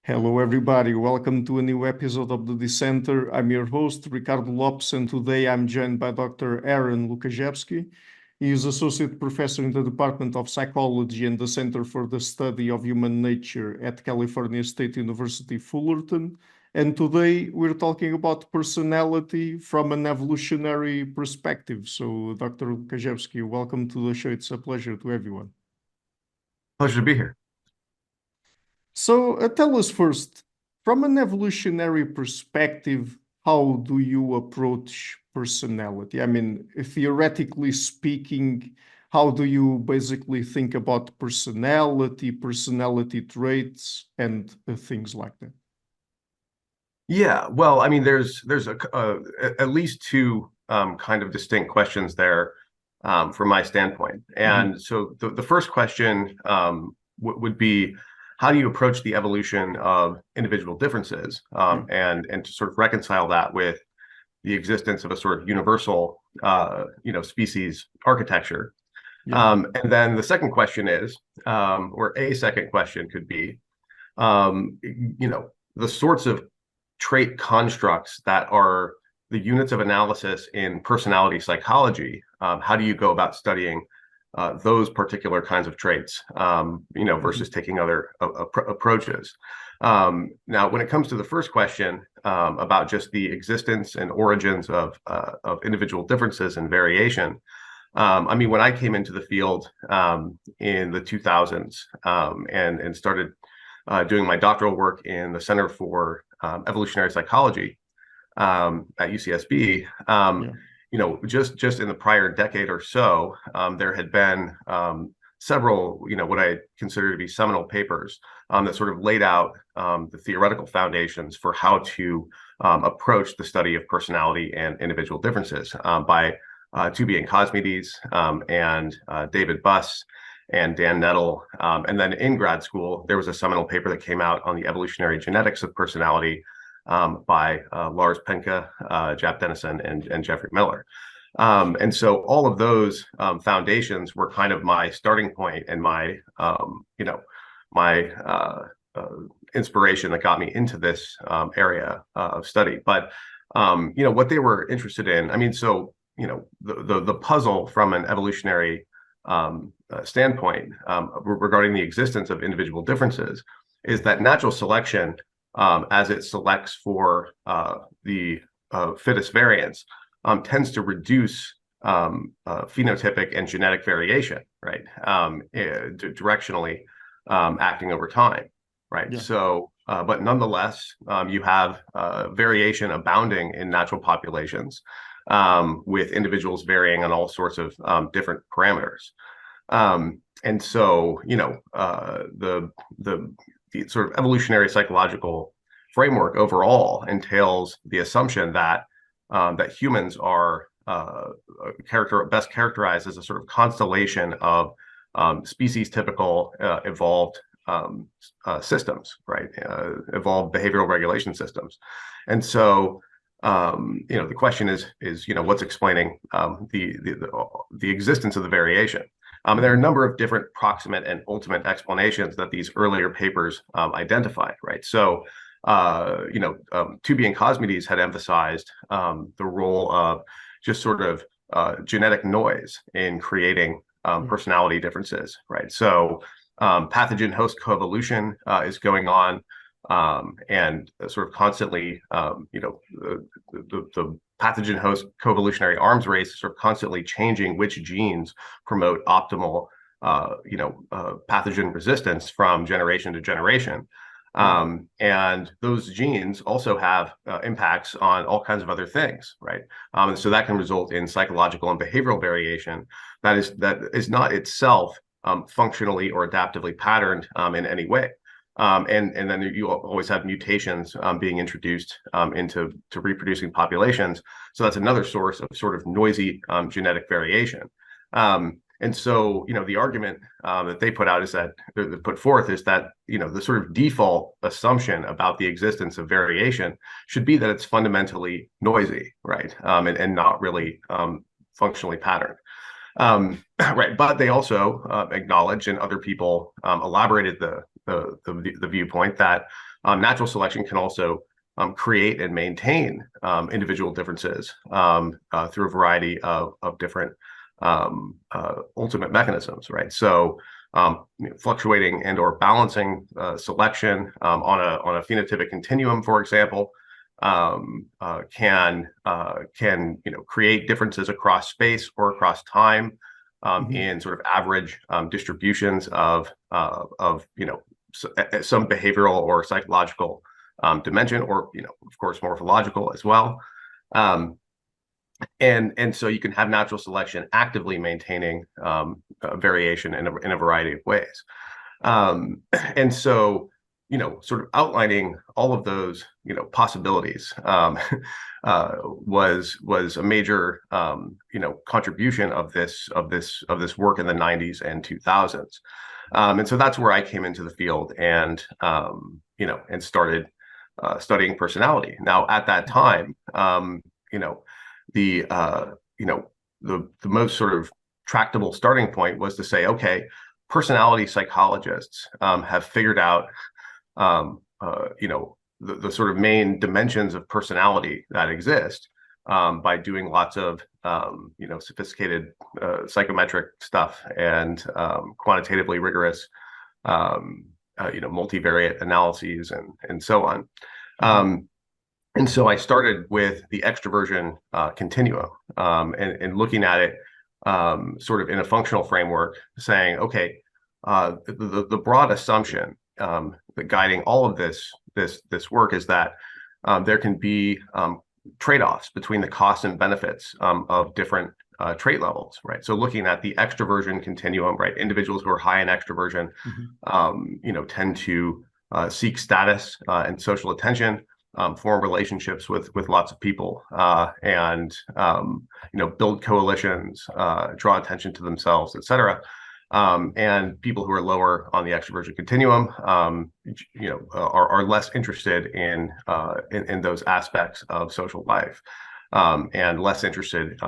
Hello, everybody. Welcome to a new episode of the Dissenter. I'm your host, Ricardo Lopes, and today I'm joined by Dr. Aaron Lukaszewski. He is Associate Professor in the Department of Psychology and the Center for the Study of Human Nature at California State University, Fullerton. And today we're talking about personality from an evolutionary perspective. So, Dr. Lukaszewski, welcome to the show. It's a pleasure to everyone. Pleasure to be here. So tell us first, from an evolutionary perspective, how do you approach personality? I mean, theoretically speaking, how do you basically think about personality traits, and things like that? Yeah, well, I mean, there's at least two kind of distinct questions there from my standpoint. And so the first question would be, how do you approach the evolution of individual differences and to sort of reconcile that with the existence of a sort of universal species architecture? And then the second question is, or a second question could be, the sorts of trait constructs that are the units of analysis in personality psychology. How do you go about studying those particular kinds of traits, versus taking other approaches? Now, when it comes to the first question about just the existence and origins of individual differences and variation, I mean, when I came into the field in the 2000s and started doing my doctoral work in the Center for Evolutionary Psychology at UCSB, just in the prior decade or so, there had been several, what I consider to be seminal papers that sort of laid out the theoretical foundations for how to approach the study of personality and individual differences by Tooby and Cosmides and David Buss and Dan Nettle. And then in grad school, there was a seminal paper that came out on the evolutionary genetics of personality by Lars Penke, Jap Dennison, and Jeffrey Miller. And so all of those foundations were kind of my starting point and my inspiration that got me into this area of study. But what they were interested in, I mean, so the puzzle from an evolutionary standpoint regarding the existence of individual differences is that natural selection, as it selects for the fittest variants, tends to reduce phenotypic and genetic variation, right? Directionally acting over time, right? Yeah. So, but nonetheless, you have variation abounding in natural populations with individuals varying on all sorts of different parameters. And so, the sort of evolutionary psychological framework overall entails the assumption that humans are best characterized as a sort of constellation of species-typical evolved systems, right? Evolved behavioral regulation systems. And so, the question is, what's explaining the existence of the variation? There are a number of different proximate and ultimate explanations that these earlier papers identified, right? So, Tooby and Cosmides had emphasized the role of just sort of genetic noise in creating personality differences, right? So, pathogen-host coevolution is going on, and sort of constantly, the pathogen-host coevolutionary arms race is sort of constantly changing which genes promote optimal, pathogen resistance from generation to generation. And those genes also have impacts on all kinds of other things, right? And so that can result in psychological and behavioral variation that is not itself functionally or adaptively patterned in any way. And then you always have mutations being introduced into reproducing populations. So that's another source of sort of noisy genetic variation. And so, the argument that they put out is that put forth is that, the sort of default assumption about the existence of variation should be that it's fundamentally noisy, right? And not really functionally patterned. Right. But they also acknowledge, and other people elaborated the viewpoint that natural selection can also create and maintain individual differences through a variety of different ultimate mechanisms, right? So fluctuating and or balancing selection on a phenotypic continuum, for example, can create differences across space or across time in sort of average distributions of some behavioral or psychological dimension, or of course morphological as well. And so you can have natural selection actively maintaining variation in a variety of ways. And so, sort of outlining all of those, possibilities was a major, contribution of this work in the 90s and 2000s. And so that's where I came into the field and, and started studying personality. Now, at that time, the most sort of tractable starting point was to say, okay, personality psychologists have figured out, the sort of main dimensions of personality that exist by doing lots of, sophisticated psychometric stuff and quantitatively rigorous, multivariate analyses and so on. And so I started with the extroversion continuum and looking at it sort of in a functional framework, saying, okay, the broad assumption that guiding all of this work is that there can be trade-offs between the costs and benefits of different trait levels, right? So looking at the extroversion continuum, right? Individuals who are high in extroversion, tend to seek status and social attention, form relationships with lots of people, and build coalitions, draw attention to themselves, etc. And people who are lower on the extroversion continuum, are less interested in those aspects of social life, and less interested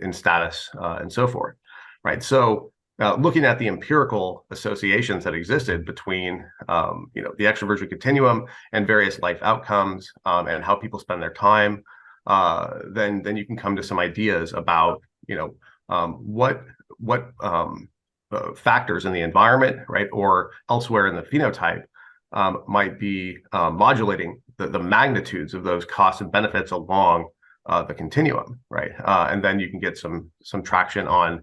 in status and so forth, right? So looking at the empirical associations that existed between the extroversion continuum and various life outcomes and how people spend their time, then you can come to some ideas about what factors in the environment, right, or elsewhere in the phenotype might be modulating the magnitudes of those costs and benefits along the continuum, right? And then you can get some traction on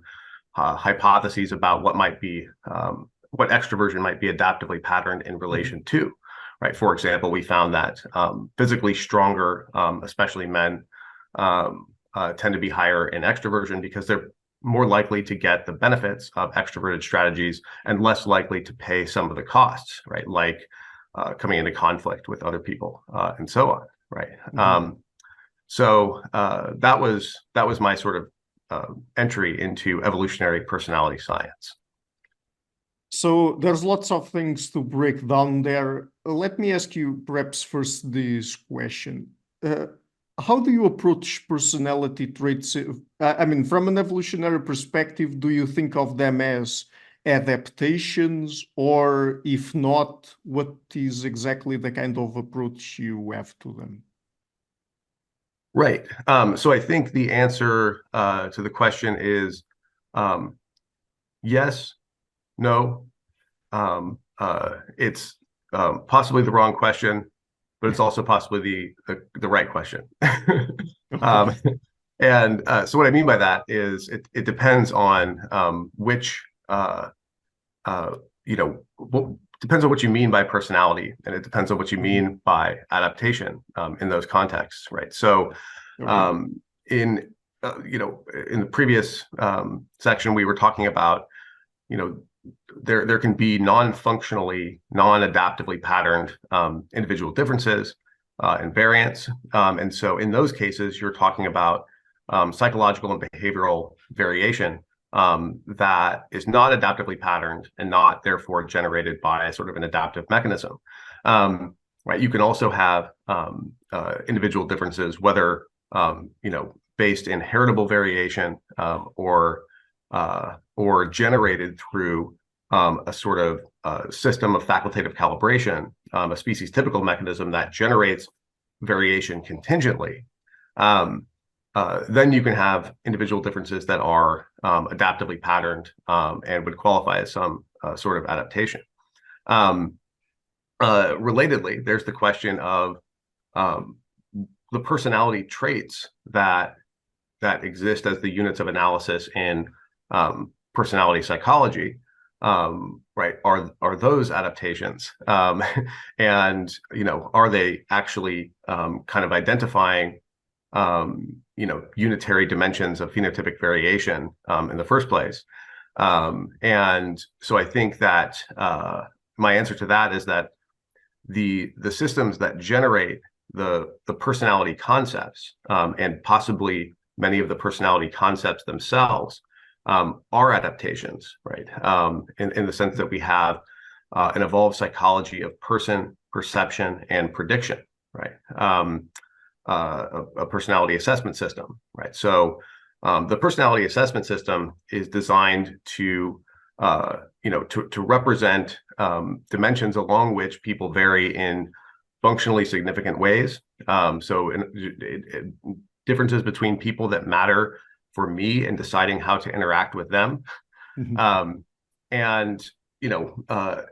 hypotheses about what extroversion might be adaptively patterned in relation to, right? For example, we found that physically stronger, especially men, tend to be higher in extroversion because they're more likely to get the benefits of extroverted strategies and less likely to pay some of the costs, right? Like coming into conflict with other people and so on, right? So that was my sort of entry into evolutionary personality science. So there's lots of things to break down there. Let me ask you perhaps first this question. How do you approach personality traits? I mean, from an evolutionary perspective, do you think of them as adaptations, or if not, what is exactly the kind of approach you have to them? Right. So I think the answer to the question is yes, no. It's possibly the wrong question, but it's also possibly the right question. And so what I mean by that is it depends on which depends on what you mean by personality, and it depends on what you mean by adaptation in those contexts, right? So in the previous section, we were talking about, there can be non-functionally, non-adaptively patterned individual differences and variants. And so in those cases, you're talking about psychological and behavioral variation that is not adaptively patterned and not therefore generated by a sort of an adaptive mechanism. Right? You can also have individual differences, whether based in heritable variation or generated through a sort of system of facultative calibration, a species typical mechanism that generates variation contingently, then you can have individual differences that are adaptively patterned and would qualify as some sort of adaptation. Relatedly, there's the question of the personality traits that exist as the units of analysis in personality psychology, right? Are those adaptations, and are they actually kind of identifying unitary dimensions of phenotypic variation in the first place? And so I think that my answer to that is that the systems that generate the personality concepts, and possibly many of the personality concepts themselves, are adaptations, right? In the sense that we have an evolved psychology of person, perception, and prediction, right? A personality assessment system, right? So the personality assessment system is designed to represent dimensions along which people vary in functionally significant ways. So differences between people that matter for me in deciding how to interact with them. Mm-hmm. And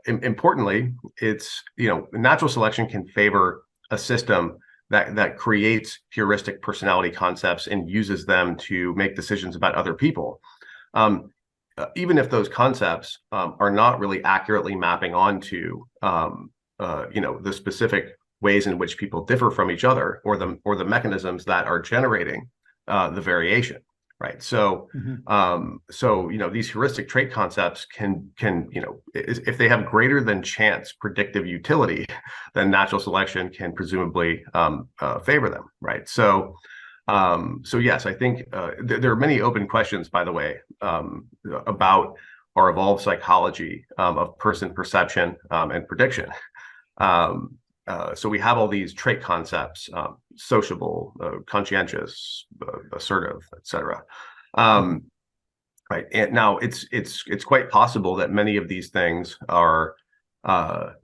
importantly, it's natural selection can favor a system that creates heuristic personality concepts and uses them to make decisions about other people, even if those concepts are not really accurately mapping onto the specific ways in which people differ from each other, or the mechanisms that are generating the variation, right? So mm-hmm. These heuristic trait concepts can if they have greater than chance predictive utility, then natural selection can presumably favor them, right? So yes, I think there are many open questions, by the way, about our evolved psychology of person, perception, and prediction. So we have all these trait concepts: sociable, conscientious, assertive, etc. Right, and now it's quite possible that many of these things are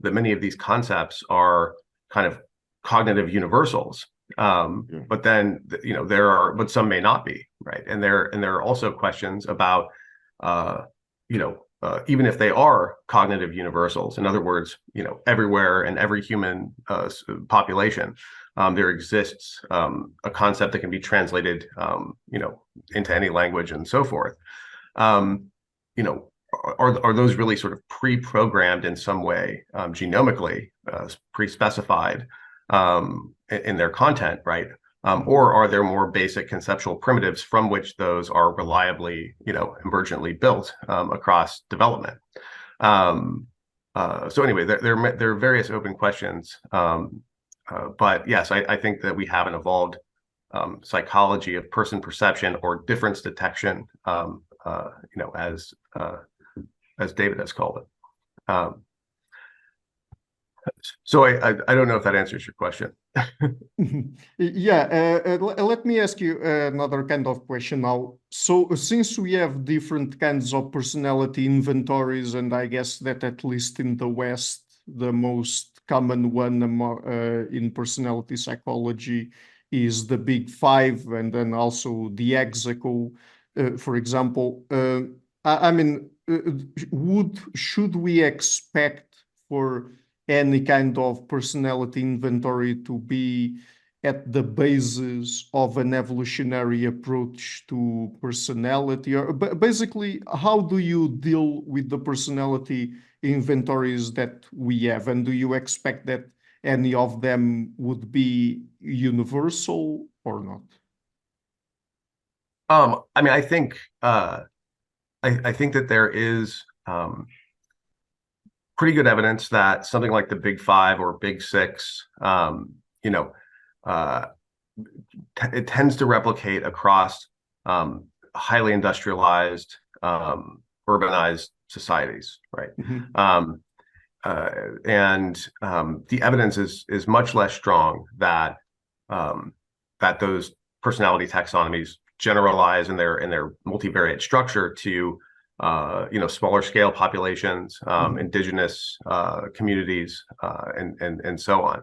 many of these concepts are kind of cognitive universals. But then but some may not be, right? And there are also questions about even if they are cognitive universals, in other words, everywhere in every human population, there exists a concept that can be translated, into any language and so forth. Are those really sort of pre-programmed in some way, genomically, pre-specified in their content, right? Or are there more basic conceptual primitives from which those are reliably, emergently built across development? So anyway, there are various open questions, but yes, I think that we have an evolved psychology of person perception or difference detection, as David has called it. So I don't know if that answers your question. Yeah, let me ask you another kind of question now. So since we have different kinds of personality inventories, and I guess that at least in the West, the most common one in personality psychology is the Big Five, and then also the Hexaco, for example. Should we expect for any kind of personality inventory to be at the basis of an evolutionary approach to personality? Or basically, how do you deal with the personality inventories that we have? And do you expect that any of them would be universal or not? I think I think that there is pretty good evidence that something like the Big Five or Big Six, it tends to replicate across highly industrialized, urbanized societies, right? Mm-hmm. The evidence is much less strong that those personality taxonomies generalize in their multivariate structure to smaller scale populations, indigenous communities, and so on.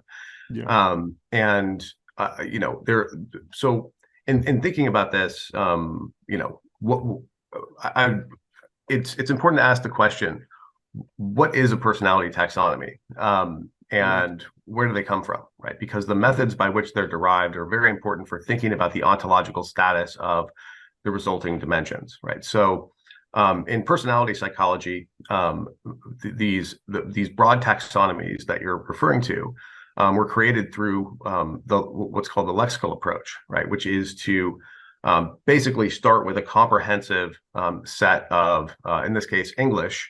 Yeah. There. So in thinking about this, what it's important to ask the question: what is a personality taxonomy? And where do they come from, right? Because the methods by which they're derived are very important for thinking about the ontological status of the resulting dimensions, right? So in personality psychology, these broad taxonomies that you're referring to were created through what's called the lexical approach, right? Which is to basically start with a comprehensive set of, in this case, English,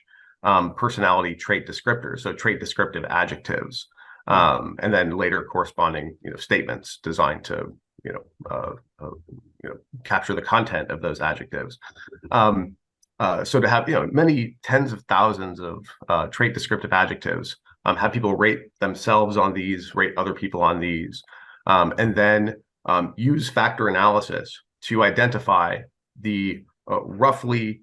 personality trait descriptors, so trait descriptive adjectives, and then later corresponding statements designed to capture the content of those adjectives. So to have many tens of thousands of trait descriptive adjectives, have people rate themselves on these, rate other people on these, and then use factor analysis to identify the roughly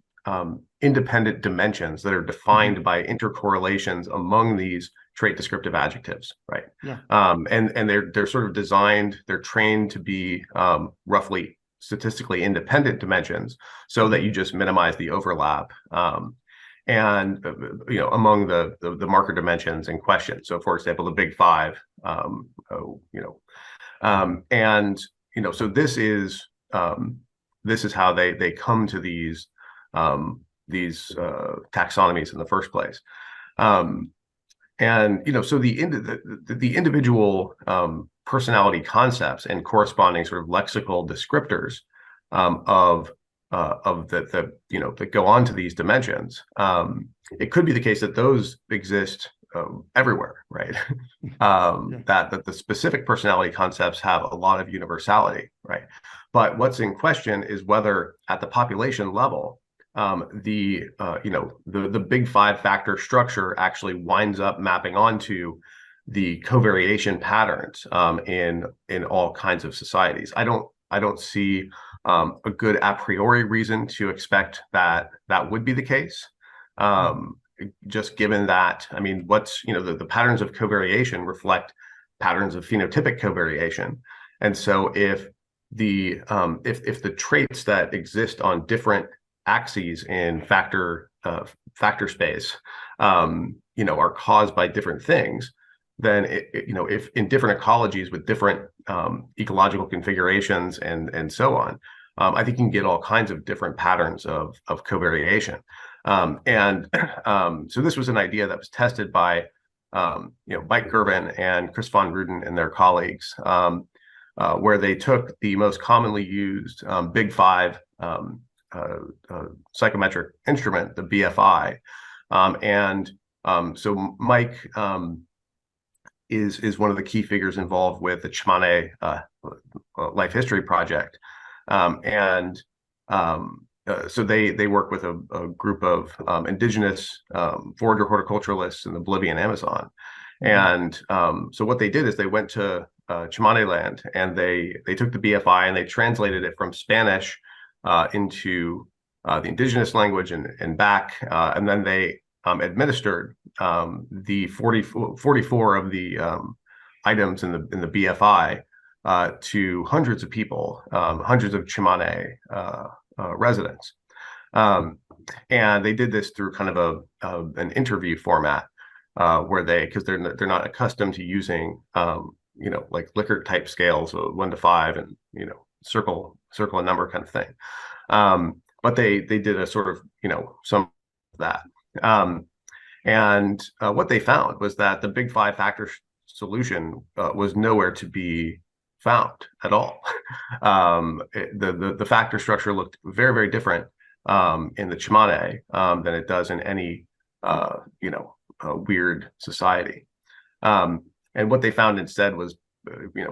independent dimensions that are defined by intercorrelations among these trait descriptive adjectives, right? Yeah. And they're sort of designed, they're trained to be roughly statistically independent dimensions, so that you just minimize the overlap and among the marker dimensions in question. So, for example, the big five, so this is how they come to these taxonomies in the first place. So the individual personality concepts and corresponding sort of lexical descriptors that go on to these dimensions. It could be the case that those exist everywhere, right? That the specific personality concepts have a lot of universality, right? But what's in question is whether at the population level, the big five factor structure actually winds up mapping onto the covariation patterns in all kinds of societies. I don't see a good a priori reason to expect that would be the case. Just given that, I mean, the patterns of covariation reflect patterns of phenotypic covariation, and so if the traits that exist on different axes in factor space, are caused by different things, then if in different ecologies with different ecological configurations and so on, I think you can get all kinds of different patterns of covariation. So this was an idea that was tested by Mike Girvin and Chris von Ruden and their colleagues, where they took the most commonly used big five psychometric instrument, the BFI, so Mike is one of the key figures involved with the Chimane Life History Project, so they work with a group of indigenous forager horticulturalists in the Bolivian Amazon, and so what they did is they went to Chimane land and they took the BFI and they translated it from Spanish into the indigenous language and back, and then they administered the 44 of the items in the BFI to hundreds of people, hundreds of Chimane residents, and they did this through kind of an interview format, where because they're not accustomed to using like Likert type scales, so 1 to 5 and circle a number kind of thing, but they did a sort of some of that. And what they found was that the big five factor solution was nowhere to be found at all. The factor structure looked very, very different in the Chimane than it does in any weird society. And what they found instead was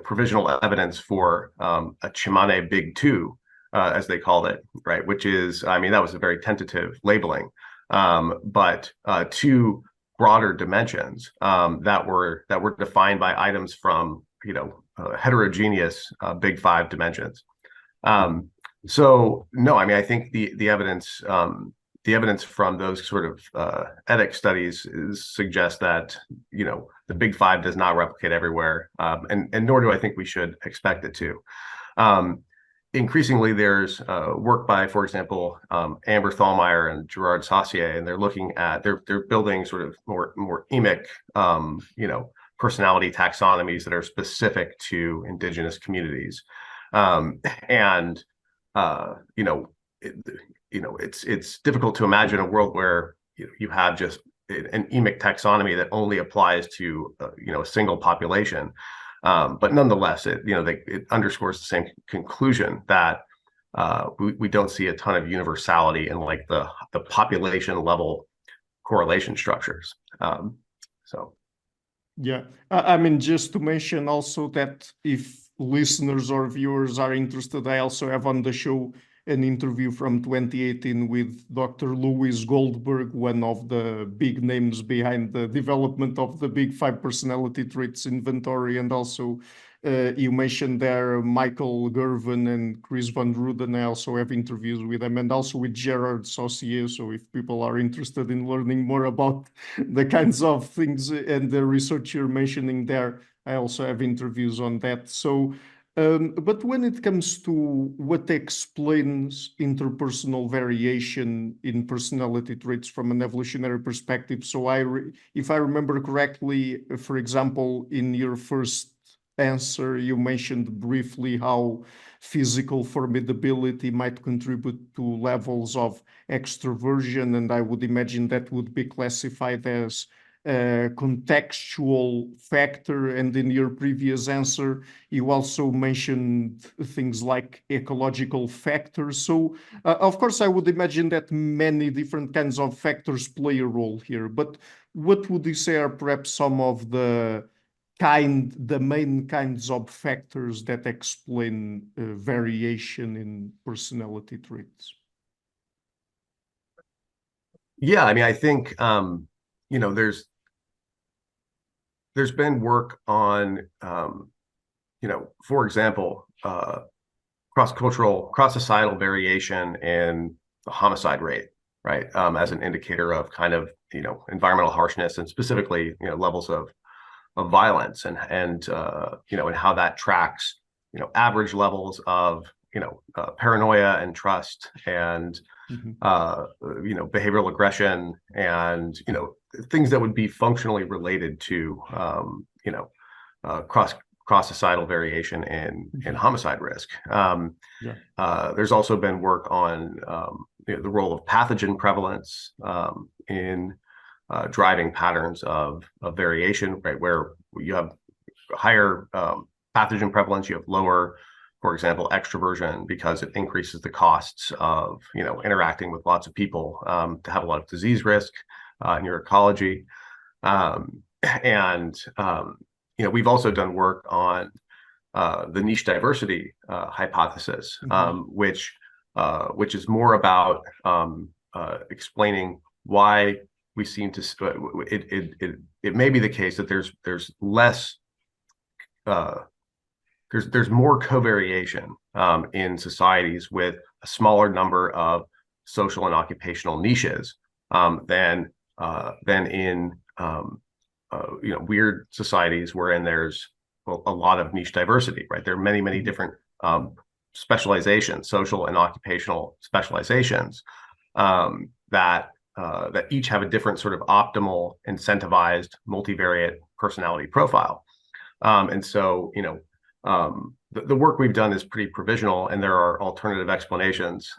provisional evidence for a Chimane Big Two, as they called it, right? Which is, I mean, that was a very tentative labeling, but two broader dimensions that were defined by items from heterogeneous big five dimensions. So no, I mean, I think the evidence the evidence from those sort of ethics studies suggests that, the big five does not replicate everywhere, and nor do I think we should expect it to. Increasingly, there's work by, for example, Amber Thalmeyer and Gerard Saucier, and they're building sort of more emic, personality taxonomies that are specific to indigenous communities, and it's difficult to imagine a world where you have just an emic taxonomy that only applies to a single population. But nonetheless, it underscores the same conclusion that we don't see a ton of universality in like the population level correlation structures. Yeah, I mean, just to mention also that if listeners or viewers are interested, I also have on the show an interview from 2018 with Dr. Louis Goldberg, one of the big names behind the development of the Big Five personality traits inventory. And also, you mentioned there Michael Gervin and Chris van Ruden. I also have interviews with them, and also with Gerard Saucier. So if people are interested in learning more about the kinds of things and the research you're mentioning there, I also have interviews on that. So but when it comes to what explains interpersonal variation in personality traits from an evolutionary perspective, so if I remember correctly, for example, in your first answer, you mentioned briefly how physical formidability might contribute to levels of extroversion, and I would imagine that would be classified as contextual factor. And in your previous answer, you also mentioned things like ecological factors. So, of course, I would imagine that many different kinds of factors play a role here. But what would you say are perhaps some of the main kinds of factors that explain variation in personality traits? Yeah, I mean, I think there's been work on, for example, cross-societal variation in the homicide rate, right, as an indicator of kind of, environmental harshness and specifically, levels of violence and and how that tracks, average levels of, paranoia and trust and, behavioral aggression and, things that would be functionally related to, cross-societal variation in homicide risk. There's also been work on the role of pathogen prevalence in driving patterns of variation, right, where you have higher pathogen prevalence, you have lower, for example, extroversion, because it increases the costs of interacting with lots of people, to have a lot of disease risk in your ecology. We've also done work on the niche diversity hypothesis, which is more about explaining why we seem to it may be the case that there's less there's more covariation in societies with a smaller number of social and occupational niches than in weird societies wherein there's a lot of niche diversity, right? There are many different specializations, social and occupational specializations that each have a different sort of optimal incentivized multivariate personality profile. And so, the work we've done is pretty provisional, and there are alternative explanations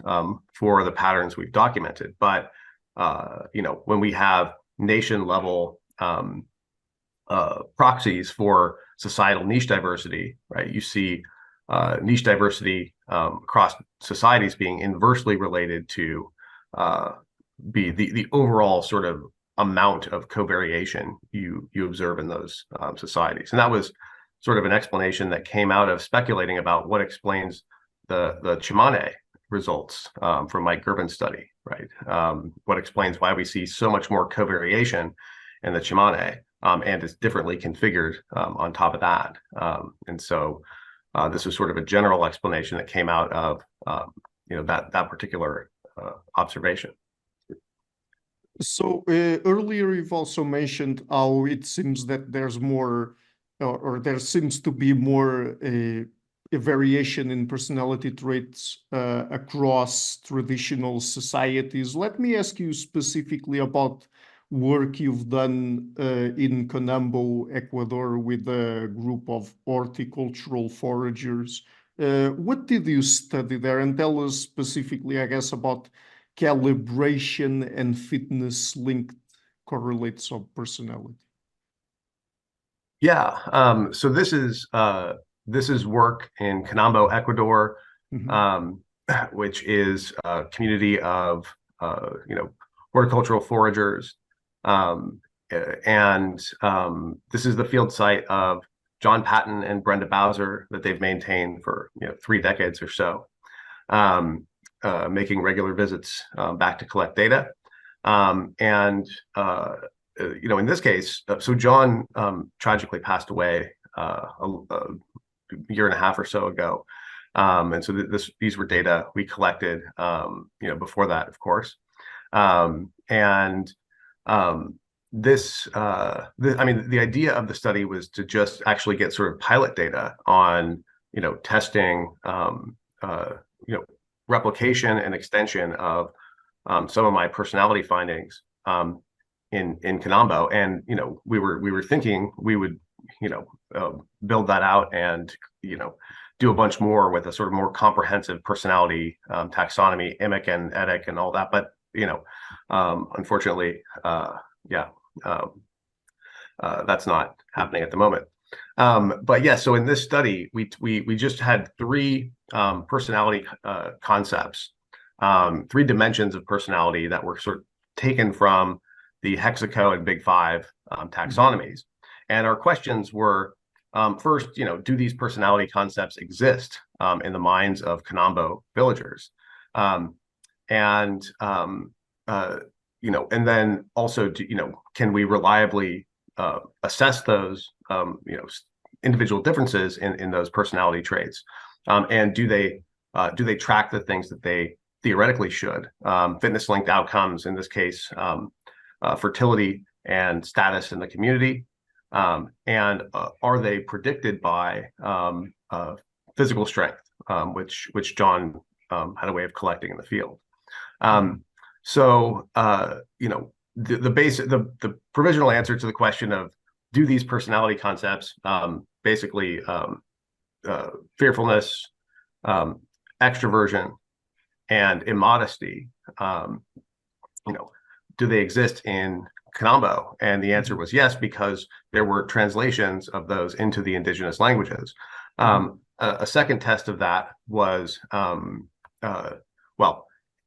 for the patterns we've documented. But when we have nation level proxies for societal niche diversity, right, you see niche diversity across societies being inversely related to be the overall sort of amount of covariation you observe in those societies. And that was sort of an explanation that came out of speculating about what explains the Chimane results from Mike Gervin's study, right? What explains why we see so much more covariation in the Chimane, and is differently configured on top of that. And so this was sort of a general explanation that came out of that particular observation. So earlier you've also mentioned how it seems that there's more, or there seems to be more a variation in personality traits across traditional societies. Let me ask you specifically about work you've done in Conambo, Ecuador, with a group of horticultural foragers. What did you study there? And tell us specifically, I guess, about calibration and fitness linked correlates of personality. Yeah, so this is work in Conambo, Ecuador, Mhm. which is a community of horticultural foragers, and this is the field site of John Patton and Brenda Bowser that they've maintained for 3 decades or so, making regular visits back to collect data, and in this case, so John tragically passed away a year and a half or so ago, and so these were data we collected, before that, of course, and I mean, the idea of the study was to just actually get sort of pilot data on testing replication and extension of some of my personality findings in Conambo, and we were thinking we would build that out and do a bunch more with a sort of more comprehensive personality taxonomy, IMIC and EDIC and all that, but unfortunately, yeah, that's not happening at the moment. But yeah, so in this study, we just had three personality concepts, three dimensions of personality that were sort of taken from the Hexaco and Big Five taxonomies. And our questions were, first, do these personality concepts exist in the minds of Conambo villagers? And then also, can we reliably assess those, individual differences in those personality traits? And do they track the things that they theoretically should? Fitness-linked outcomes, in this case, fertility and status in the community, and are they predicted by physical strength, which John had a way of collecting in the field. So the provisional answer to the question of do these personality concepts, basically fearfulness, extroversion, and immodesty, do they exist in Conambo? And the answer was yes, because there were translations of those into the indigenous languages. A second test of that was,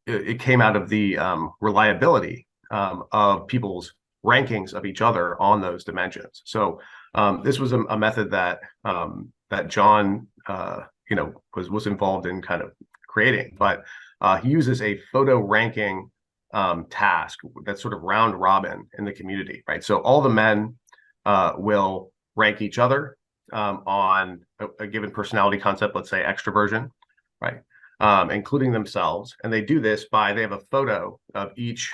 it came out of the reliability of people's rankings of each other on those dimensions. So this was a method that John was involved in kind of creating, but he uses a photo ranking task that's sort of round robin in the community, right? So all the men will rank each other on a given personality concept, let's say extroversion, right? Including themselves, and they do this by, they have a photo of each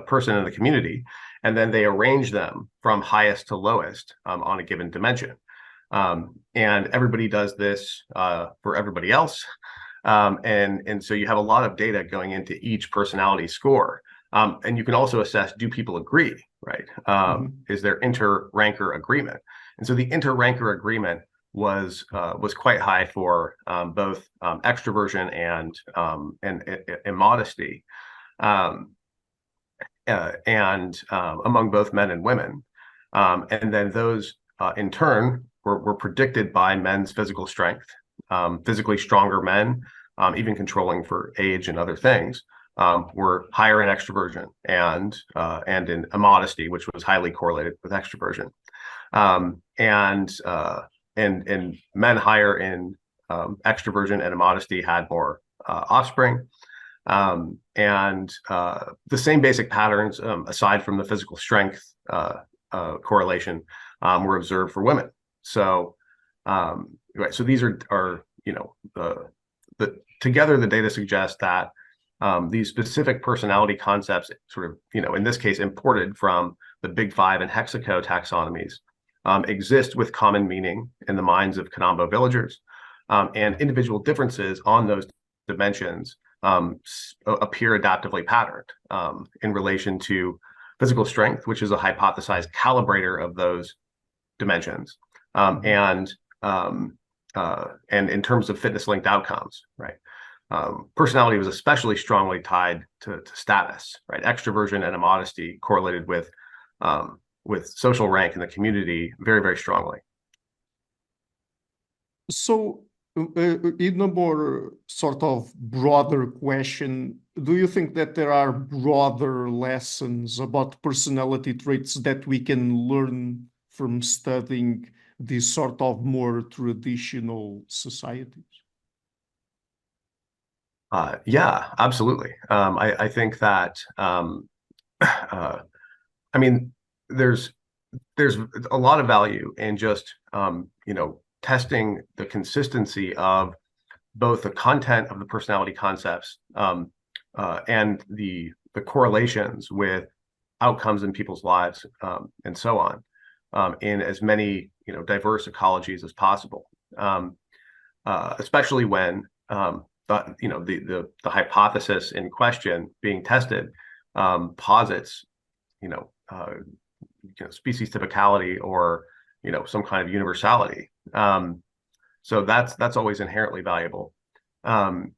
person in the community, and then they arrange them from highest to lowest on a given dimension, and everybody does this for everybody else, and so you have a lot of data going into each personality score, and you can also assess, do people agree, right? Is there inter-ranker agreement? And so the inter-ranker agreement was quite high for both extroversion and immodesty, and among both men and women, and then those in turn were predicted by men's physical strength. Physically stronger men, even controlling for age and other things, were higher in extroversion and in immodesty, which was highly correlated with extroversion, and men higher in extroversion and immodesty had more offspring, and the same basic patterns, aside from the physical strength correlation, were observed for women. So right, so these are together the data suggests that these specific personality concepts, sort of, in this case, imported from the Big Five and Hexaco taxonomies, exist with common meaning in the minds of Conambo villagers, and individual differences on those dimensions appear adaptively patterned in relation to physical strength, which is a hypothesized calibrator of those dimensions, and in terms of fitness-linked outcomes, right? Personality was especially strongly tied to status, right? Extroversion and immodesty correlated with social rank in the community very, very strongly. So, in a more sort of broader question, do you think that there are broader lessons about personality traits that we can learn from studying these sort of more traditional societies? Yeah, absolutely. I think that I mean, there's a lot of value in just testing the consistency of both the content of the personality concepts and the correlations with outcomes in people's lives and so on in as many diverse ecologies as possible, especially when the hypothesis in question being tested posits species typicality or some kind of universality. So that's always inherently valuable. And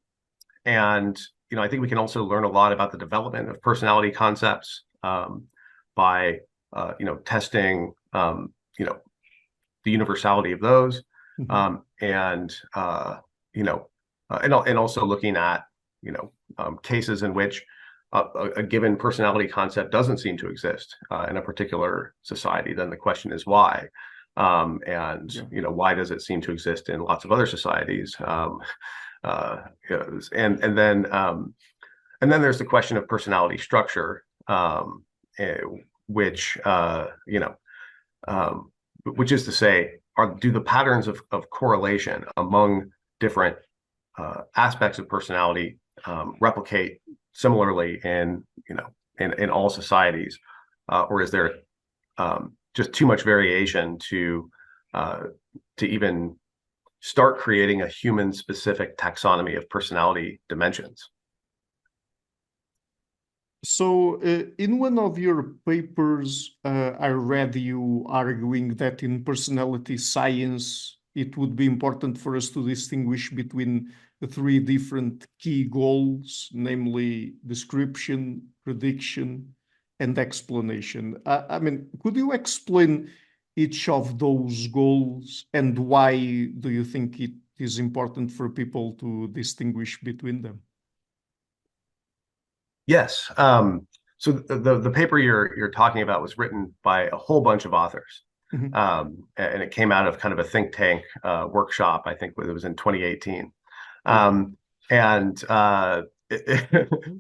I think we can also learn a lot about the development of personality concepts by testing the universality of those, and also looking at cases in which a given personality concept doesn't seem to exist in a particular society. Then the question is why, why does it seem to exist in lots of other societies? And then there's the question of personality structure, which is to say, do the patterns of correlation among different aspects of personality replicate similarly in all societies, or is there just too much variation to even start creating a human-specific taxonomy of personality dimensions? So in one of your papers, I read you arguing that in personality science, it would be important for us to distinguish between the three different key goals, namely description, prediction, and explanation. I mean, could you explain each of those goals and why do you think it is important for people to distinguish between them? Yes. So the paper you're talking about was written by a whole bunch of authors. And it came out of kind of a think tank workshop. I think it was in 2018.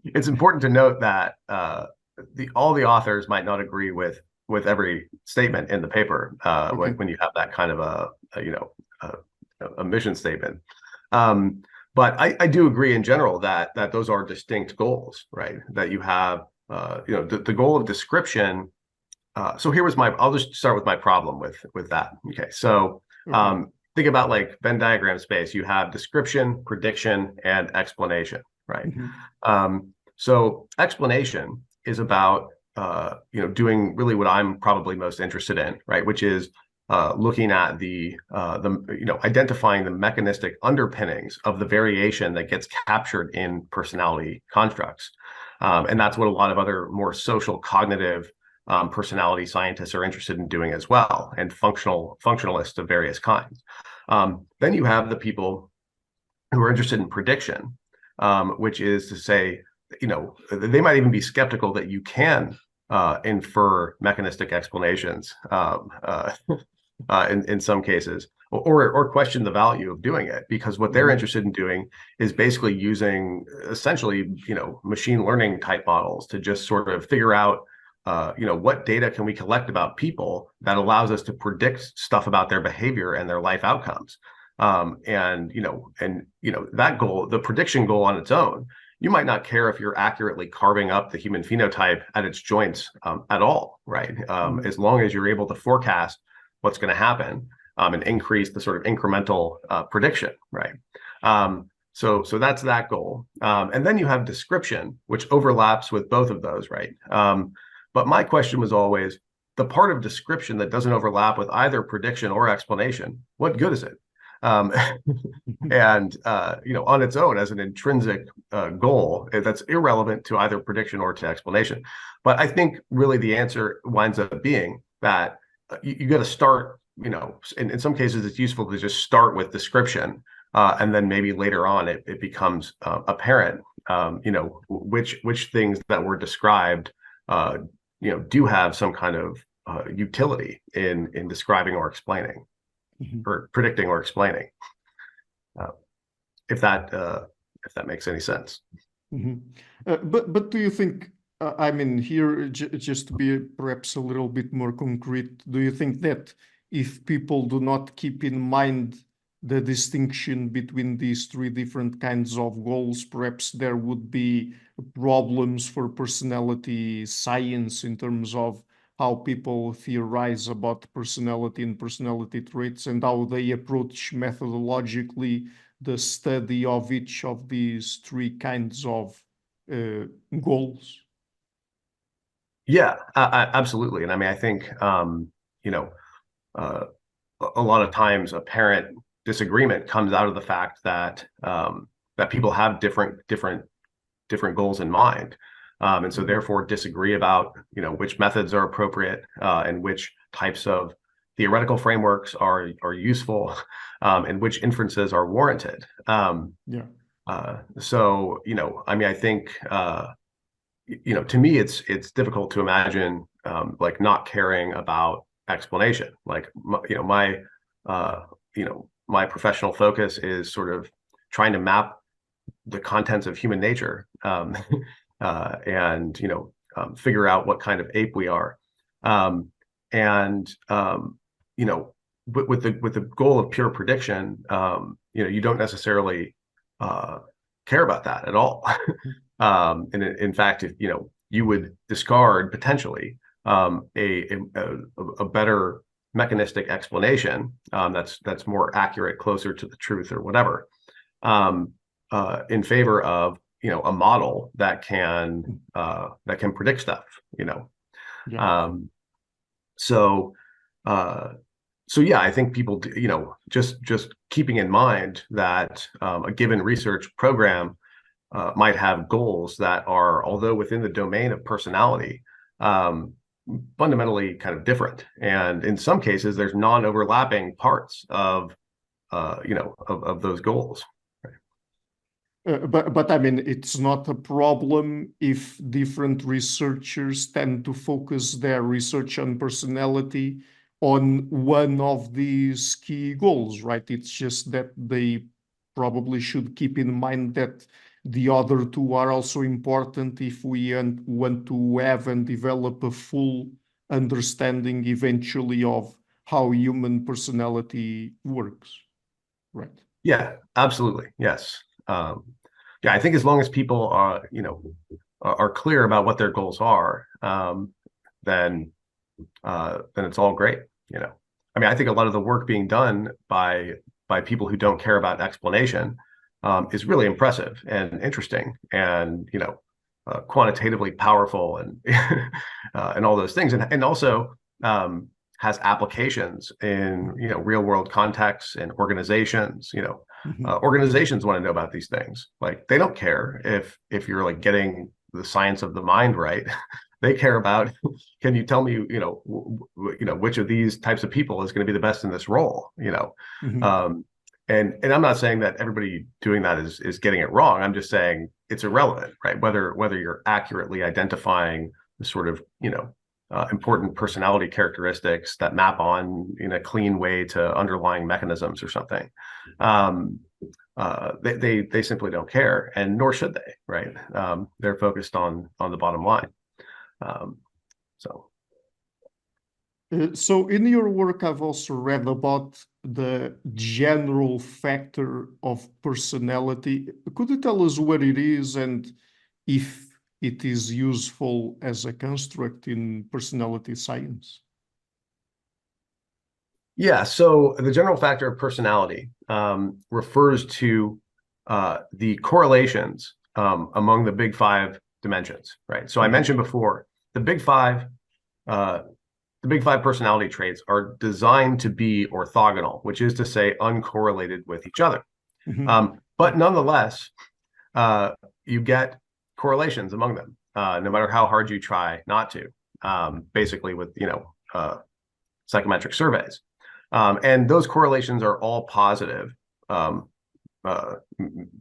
It's important to note that all the authors might not agree with every statement in the paper when you have that kind of a mission statement. But I do agree in general that those are distinct goals, right? That you have, the goal of description. So I'll just start with my problem with that. Okay, so think about like Venn diagram space. You have description, prediction, and explanation, right? So explanation is about doing really what I'm probably most interested in, right? Which is looking at identifying the mechanistic underpinnings of the variation that gets captured in personality constructs. And that's what a lot of other more social cognitive personality scientists are interested in doing as well, and functionalists of various kinds. Then you have the people who are interested in prediction, which is to say, they might even be skeptical that you can infer mechanistic explanations in some cases, or question the value of doing it, because what they're interested in doing is basically using essentially machine learning type models to just sort of figure out what data can we collect about people that allows us to predict stuff about their behavior and their life outcomes. That goal, the prediction goal on its own, you might not care if you're accurately carving up the human phenotype at its joints at all, right? As long as you're able to forecast what's going to happen and increase the sort of incremental prediction, right? So that's that goal. And then you have description, which overlaps with both of those, right? But my question was always, the part of description that doesn't overlap with either prediction or explanation, what good is it? And on its own as an intrinsic goal, that's irrelevant to either prediction or to explanation. But I think really the answer winds up being that you got to start, in some cases it's useful to just start with description, and then maybe later on it becomes apparent, which things that were described, do have some kind of utility in describing or explaining, or predicting or explaining. If that makes any sense. But do you think, here, just to be perhaps a little bit more concrete, do you think that if people do not keep in mind the distinction between these three different kinds of goals, perhaps there would be problems for personality science in terms of how people theorize about personality and personality traits and how they approach methodologically the study of each of these three kinds of goals? Yeah, absolutely. And I think, a lot of times apparent disagreement comes out of the fact that that people have different goals in mind, and so therefore disagree about which methods are appropriate and which types of theoretical frameworks are useful, and which inferences are warranted. So I think to me it's difficult to imagine like not caring about explanation. Like my professional focus is sort of trying to map the contents of human nature, and figure out what kind of ape we are, with the goal of pure prediction, you don't necessarily care about that at all. And in fact, if you would discard potentially a better mechanistic explanation that's more accurate, closer to the truth or whatever, in favor of a model that can predict stuff. So yeah, I think people just keeping in mind that a given research program might have goals that are, although within the domain of personality, fundamentally kind of different, and in some cases there's non-overlapping parts of those goals. But it's not a problem if different researchers tend to focus their research on personality on one of these key goals, right? It's just that they probably should keep in mind that the other two are also important if we want to have and develop a full understanding eventually of how human personality works, right? Yeah, absolutely. Yes. Yeah, I think as long as people are clear about what their goals are, then it's all great. I think a lot of the work being done by people who don't care about explanation is really impressive and interesting, and quantitatively powerful, and and all those things, and also has applications in real world contexts and organizations. Organizations want to know about these things. Like, they don't care if you're like getting the science of the mind right. They care about, can you tell me which of these types of people is going to be the best in this role? And I'm not saying that everybody doing that is getting it wrong. I'm just saying it's irrelevant, right? Whether you're accurately identifying the sort of important personality characteristics that map on in a clean way to underlying mechanisms or something. They simply don't care, and nor should they, right? They're focused on the bottom line. So in your work, I've also read about the general factor of personality. Could you tell us what it is and if it is useful as a construct in personality science? Yeah, so the general factor of personality refers to the correlations among the big five dimensions, right? So I mentioned before, the big five uh, personality traits are designed to be orthogonal, which is to say uncorrelated with each other. But nonetheless, you get correlations among them, no matter how hard you try not to, basically with, psychometric surveys. And those correlations are all positive,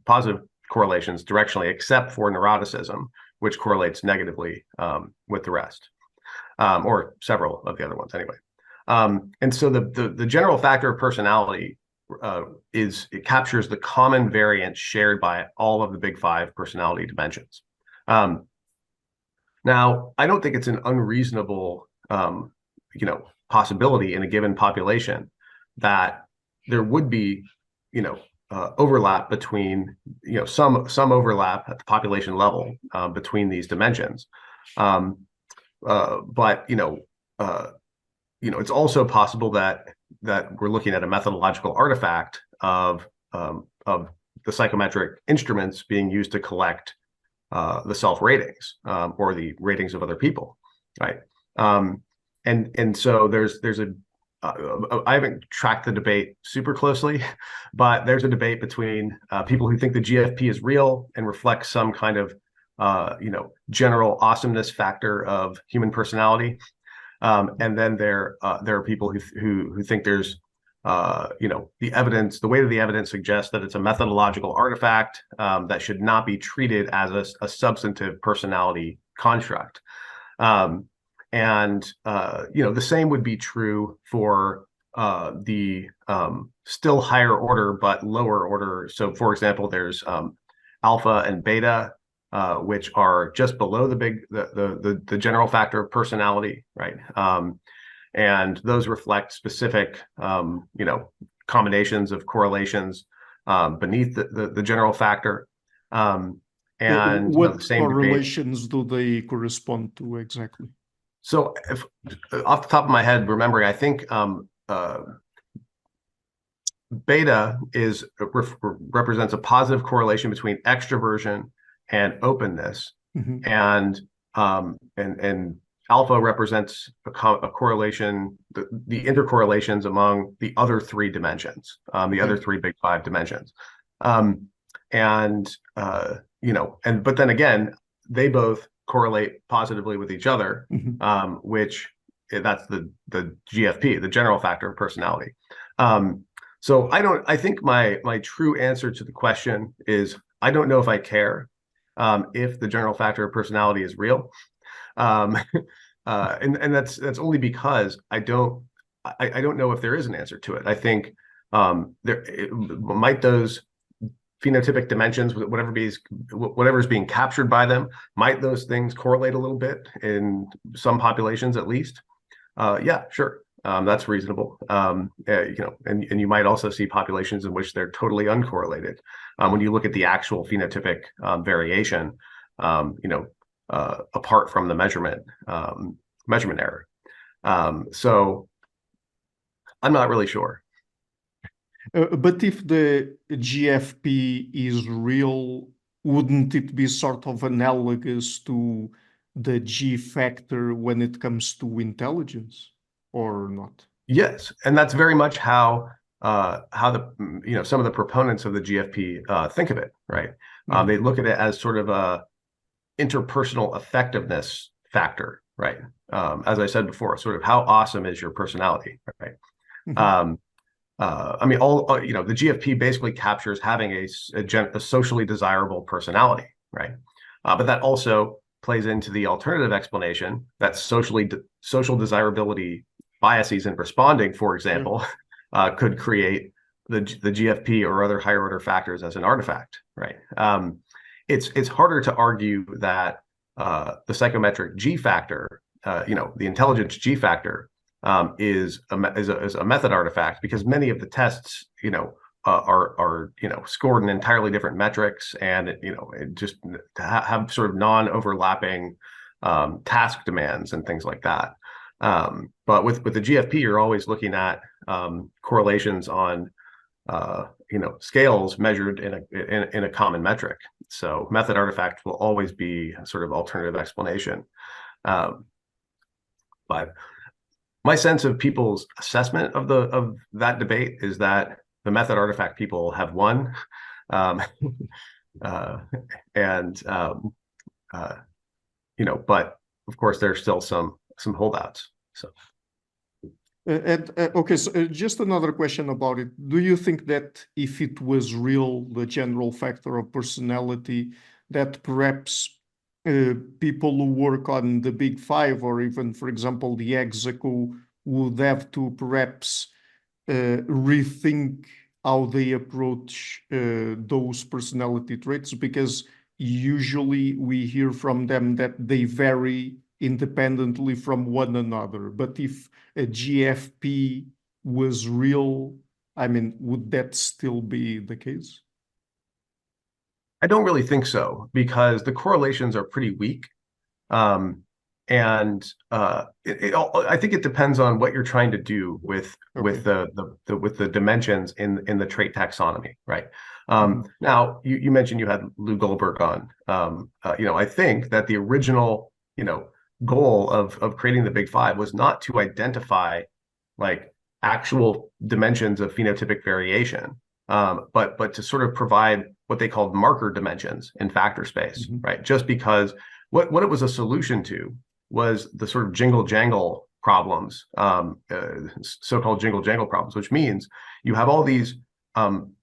positive correlations directionally, except for neuroticism, which correlates negatively with the rest, or several of the other ones anyway. And so the general factor of personality it captures the common variance shared by all of the big five personality dimensions. Now, I don't think it's an unreasonable, possibility in a given population that there would be, overlap between, some overlap at the population level between these dimensions. But it's also possible that we're looking at a methodological artifact of the psychometric instruments being used to collect the self ratings or the ratings of other people, right? And so there's I haven't tracked the debate super closely, but there's a debate between people who think the GFP is real and reflects some kind of general awesomeness factor of human personality, and then there are people who think there's the evidence, the weight of the evidence suggests that it's a methodological artifact that should not be treated as a substantive personality construct. And the same would be true for the still higher order but lower order. So, for example, there's alpha and beta, which are just below the general factor of personality, right? And those reflect specific, combinations of correlations beneath the general factor. And what the same correlations do they correspond to exactly? So, off the top of my head, remembering, I think beta represents a positive correlation between extroversion and openness, and alpha represents a correlation, the intercorrelations among the other three dimensions, the other three big five dimensions, but then again, they both correlate positively with each other, which that's the GFP, the general factor of personality. So I think my true answer to the question is I don't know if I care if the general factor of personality is real. And that's only because I don't know if there is an answer to it. I think might those phenotypic dimensions, whatever is being captured by them, might those things correlate a little bit in some populations at least? Yeah, sure. That's reasonable. And you might also see populations in which they're totally uncorrelated. When you look at the actual phenotypic variation, apart from the measurement error. So I'm not really sure. But if the GFP is real, wouldn't it be sort of analogous to the G factor when it comes to intelligence, or not? Yes, and that's very much how the some of the proponents of the GFP think of it, right? They look at it as sort of a interpersonal effectiveness factor, right? As I said before, sort of how awesome is your personality, right? I mean, the GFP basically captures having a socially desirable personality, right? But that also plays into the alternative explanation that social desirability biases in responding, for example, could create the GFP or other higher order factors as an artifact, right? It's harder to argue that the psychometric G factor, the intelligence G factor, is a method artifact, because many of the tests, are scored in entirely different metrics, and just have sort of non-overlapping task demands and things like that. But with the GFP, you're always looking at correlations on scales measured in a common metric. So method artifact will always be a sort of alternative explanation. But my sense of people's assessment of that debate is that the method artifact people have won, but of course there's still some holdouts. So. Okay, so just another question about it. Do you think that if it was real, the general factor of personality, that perhaps people who work on the big five, or even, for example, the Hexaco, would have to perhaps rethink how they approach those personality traits? Because usually we hear from them that they vary independently from one another. But if a GFP was real, I mean, would that still be the case? I don't really think so, because the correlations are pretty weak. I think it depends on what you're trying to do with the dimensions in the trait taxonomy, right? Now you mentioned you had Lou Goldberg on. I think that the original goal of creating the Big Five was not to identify like actual dimensions of phenotypic variation, but to sort of provide what they called marker dimensions in factor space, right? Just because what it was a solution to was the sort of jingle jangle problems, so-called jingle jangle problems, which means you have all these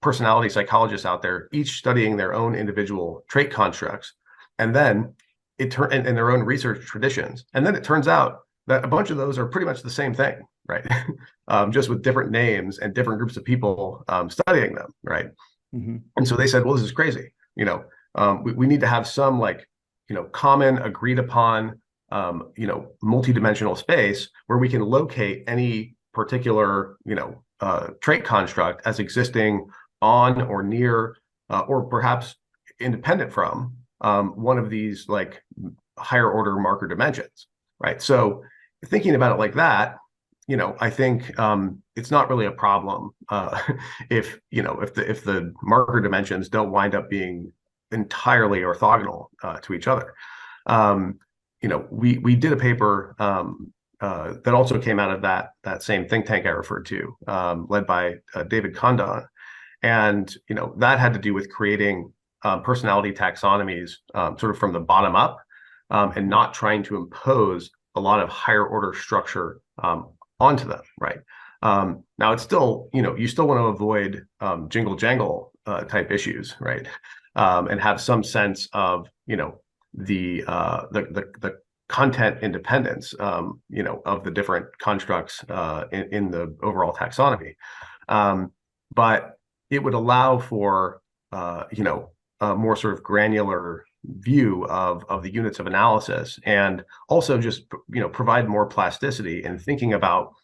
personality psychologists out there, each studying their own individual trait constructs, and then in their own research traditions. And then it turns out that a bunch of those are pretty much the same thing, right? Just with different names and different groups of people studying them, right? And so they said, well, this is crazy. We need to have some common agreed upon, multidimensional space where we can locate any particular, trait construct as existing on or near, or perhaps independent from one of these like higher order marker dimensions, right? So thinking about it like that, I think it's not really a problem if the marker dimensions don't wind up being entirely orthogonal to each other. We did a paper that also came out of that same think tank I referred to, led by David Condon, and that had to do with creating personality taxonomies sort of from the bottom up, and not trying to impose a lot of higher order structure onto them, right? Now it's still, you still want to avoid jingle jangle type issues, right? And have some sense of, the content independence, of the different constructs in the overall taxonomy. But it would allow for, a more sort of granular view of the units of analysis, and also just provide more plasticity in thinking about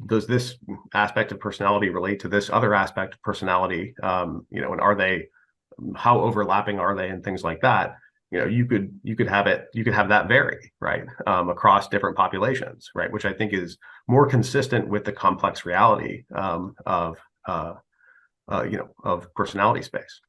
does this aspect of personality relate to this other aspect of personality, and how overlapping are they, and things like that. You could have that vary, right, across different populations, right, which I think is more consistent with the complex reality of personality space.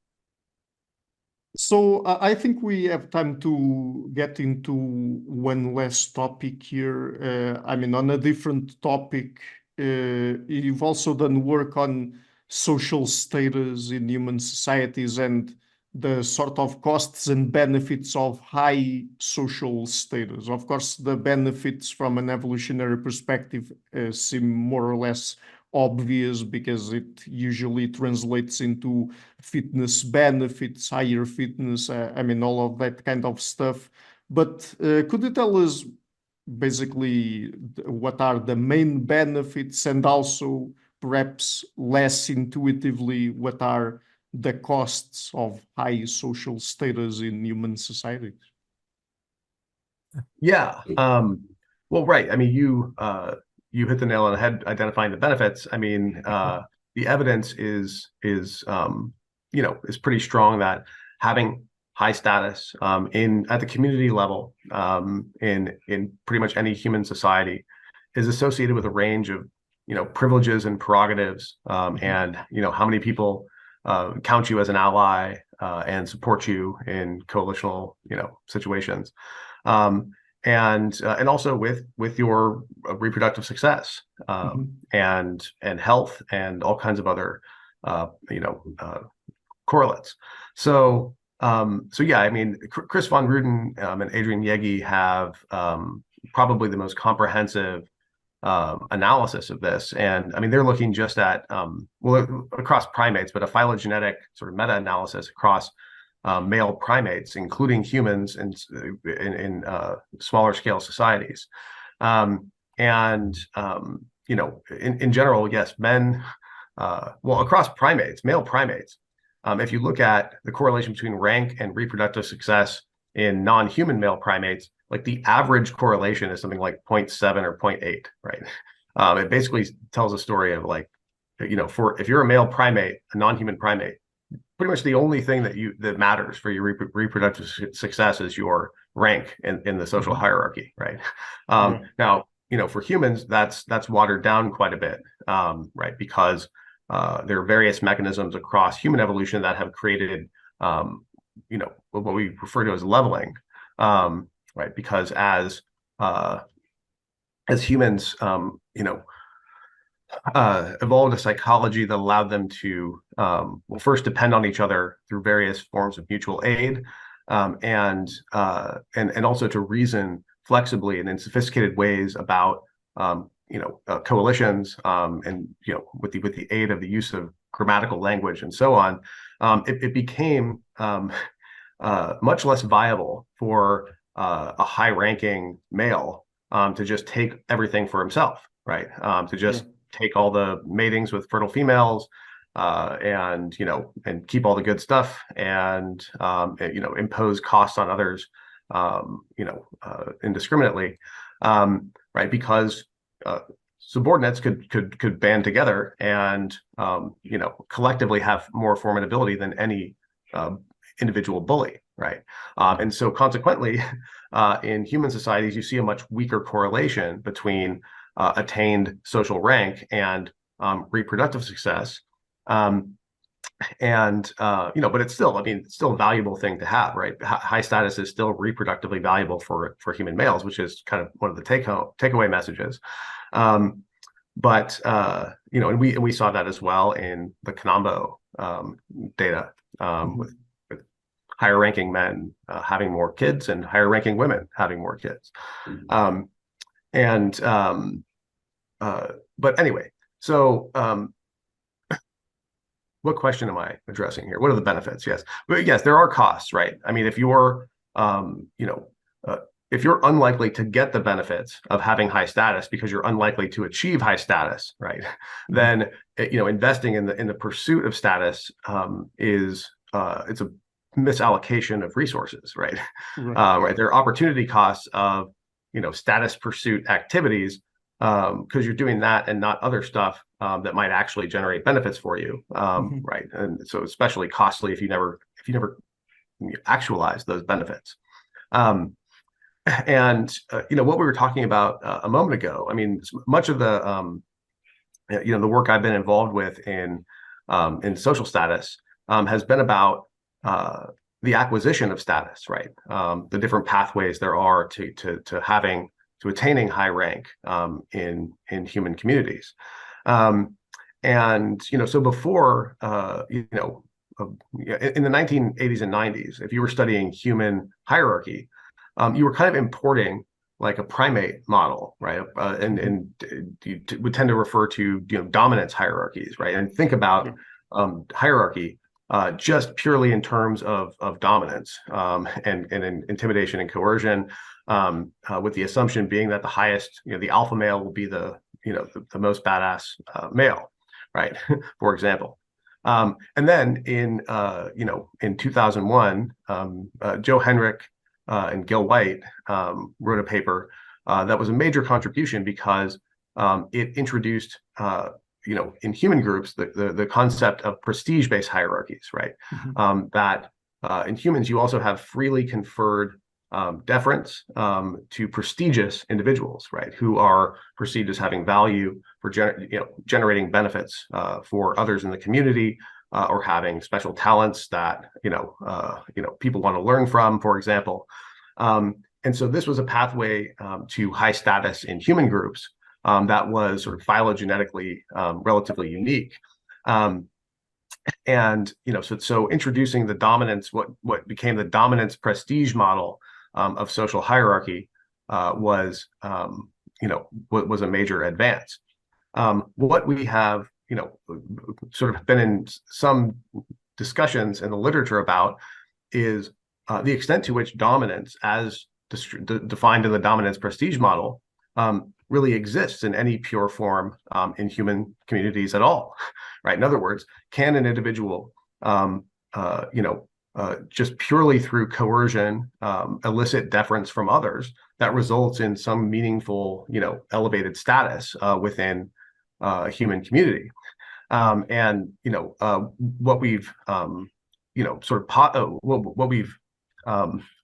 So I think we have time to get into one last topic here. On a different topic, you've also done work on social status in human societies and the sort of costs and benefits of high social status. Of course, the benefits from an evolutionary perspective seem more or less obvious, because it usually translates into fitness benefits, higher fitness, all of that kind of stuff. But could you tell us basically what are the main benefits, and also perhaps less intuitively, what are the costs of high social status in human societies? Yeah. Well, right. I mean, you hit the nail on the head identifying the benefits. I mean, the evidence is pretty strong that having high status at the community level in pretty much any human society is associated with a range of privileges and prerogatives, and how many people count you as an ally and support you in coalitional situations. And also with your reproductive success and health and all kinds of other correlates. So yeah, I mean, Chris von Ruden and Adrian Yegi have probably the most comprehensive analysis of this, and I mean they're looking just at across primates, but a phylogenetic sort of meta-analysis across male primates, including humans in smaller scale societies. In general, yes, men, across primates, male primates, if you look at the correlation between rank and reproductive success in non-human male primates, like the average correlation is something like 0.7 or 0.8, right? It basically tells a story of like, if you're a male primate, a non-human primate, pretty much the only thing that matters for your reproductive success is your rank in the social hierarchy, right? Now, for humans, that's watered down quite a bit, right? Because there are various mechanisms across human evolution that have created, what we refer to as leveling, right? Because as humans, evolved a psychology that allowed them to first depend on each other through various forms of mutual aid, and also to reason flexibly and in sophisticated ways about coalitions, and with the aid of the use of grammatical language and so on. It became much less viable for a high-ranking male to just take everything for himself, right? To just take all the matings with fertile females, and keep all the good stuff, and impose costs on others, indiscriminately, right? Because subordinates could band together and collectively have more formidability than any individual bully, right? And so consequently, in human societies, you see a much weaker correlation between attained social rank and reproductive success. But it's still, I mean, it's still a valuable thing to have, right? High status is still reproductively valuable for human males, which is kind of one of the takeaway messages. And we saw that as well in the Conambo data, with higher ranking men having more kids and higher ranking women having more kids. But anyway, so what question am I addressing here? What are the benefits? Yes, but yes, there are costs, right? I mean, if you're unlikely to get the benefits of having high status because you're unlikely to achieve high status, right? Then investing in the pursuit of status is it's a misallocation of resources, right? Right. There are opportunity costs of status pursuit activities, because you're doing that and not other stuff that might actually generate benefits for you, right? And so especially costly if you never actualize those benefits. What we were talking about a moment ago, I mean, much of the the work I've been involved with in social status has been about the acquisition of status, right? The different pathways there are to attaining high rank in human communities. So before, in the 1980s and 90s, if you were studying human hierarchy, you were kind of importing like a primate model, right? And you would tend to refer to dominance hierarchies, right? And think about hierarchy just purely in terms of dominance, and intimidation and coercion, with the assumption being that the highest, the alpha male will be the most badass male, right? For example. And then in 2001, Joe Henrich and Gil White wrote a paper that was a major contribution because it introduced, in human groups, the concept of prestige-based hierarchies, right? That in humans, you also have freely conferred deference to prestigious individuals, right, who are perceived as having value for generating benefits for others in the community, or having special talents that people want to learn from, for example. And so this was a pathway to high status in human groups that was sort of phylogenetically relatively unique. And so introducing the dominance, what became the dominance prestige model of social hierarchy was a major advance. What we have sort of been in some discussions in the literature about is the extent to which dominance, as defined in the dominance prestige model, really exists in any pure form in human communities at all, right? In other words, can an individual, just purely through coercion, elicit deference from others that results in some meaningful, elevated status within a human community? What we've, what we've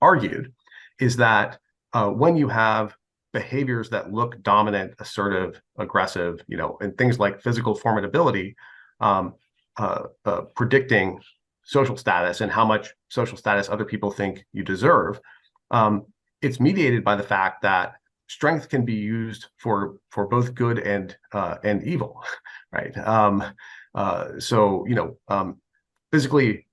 argued is that when you have behaviors that look dominant, assertive, aggressive, and things like physical formidability, predicting social status and how much social status other people think you deserve, it's mediated by the fact that strength can be used for both good and evil, right? Physically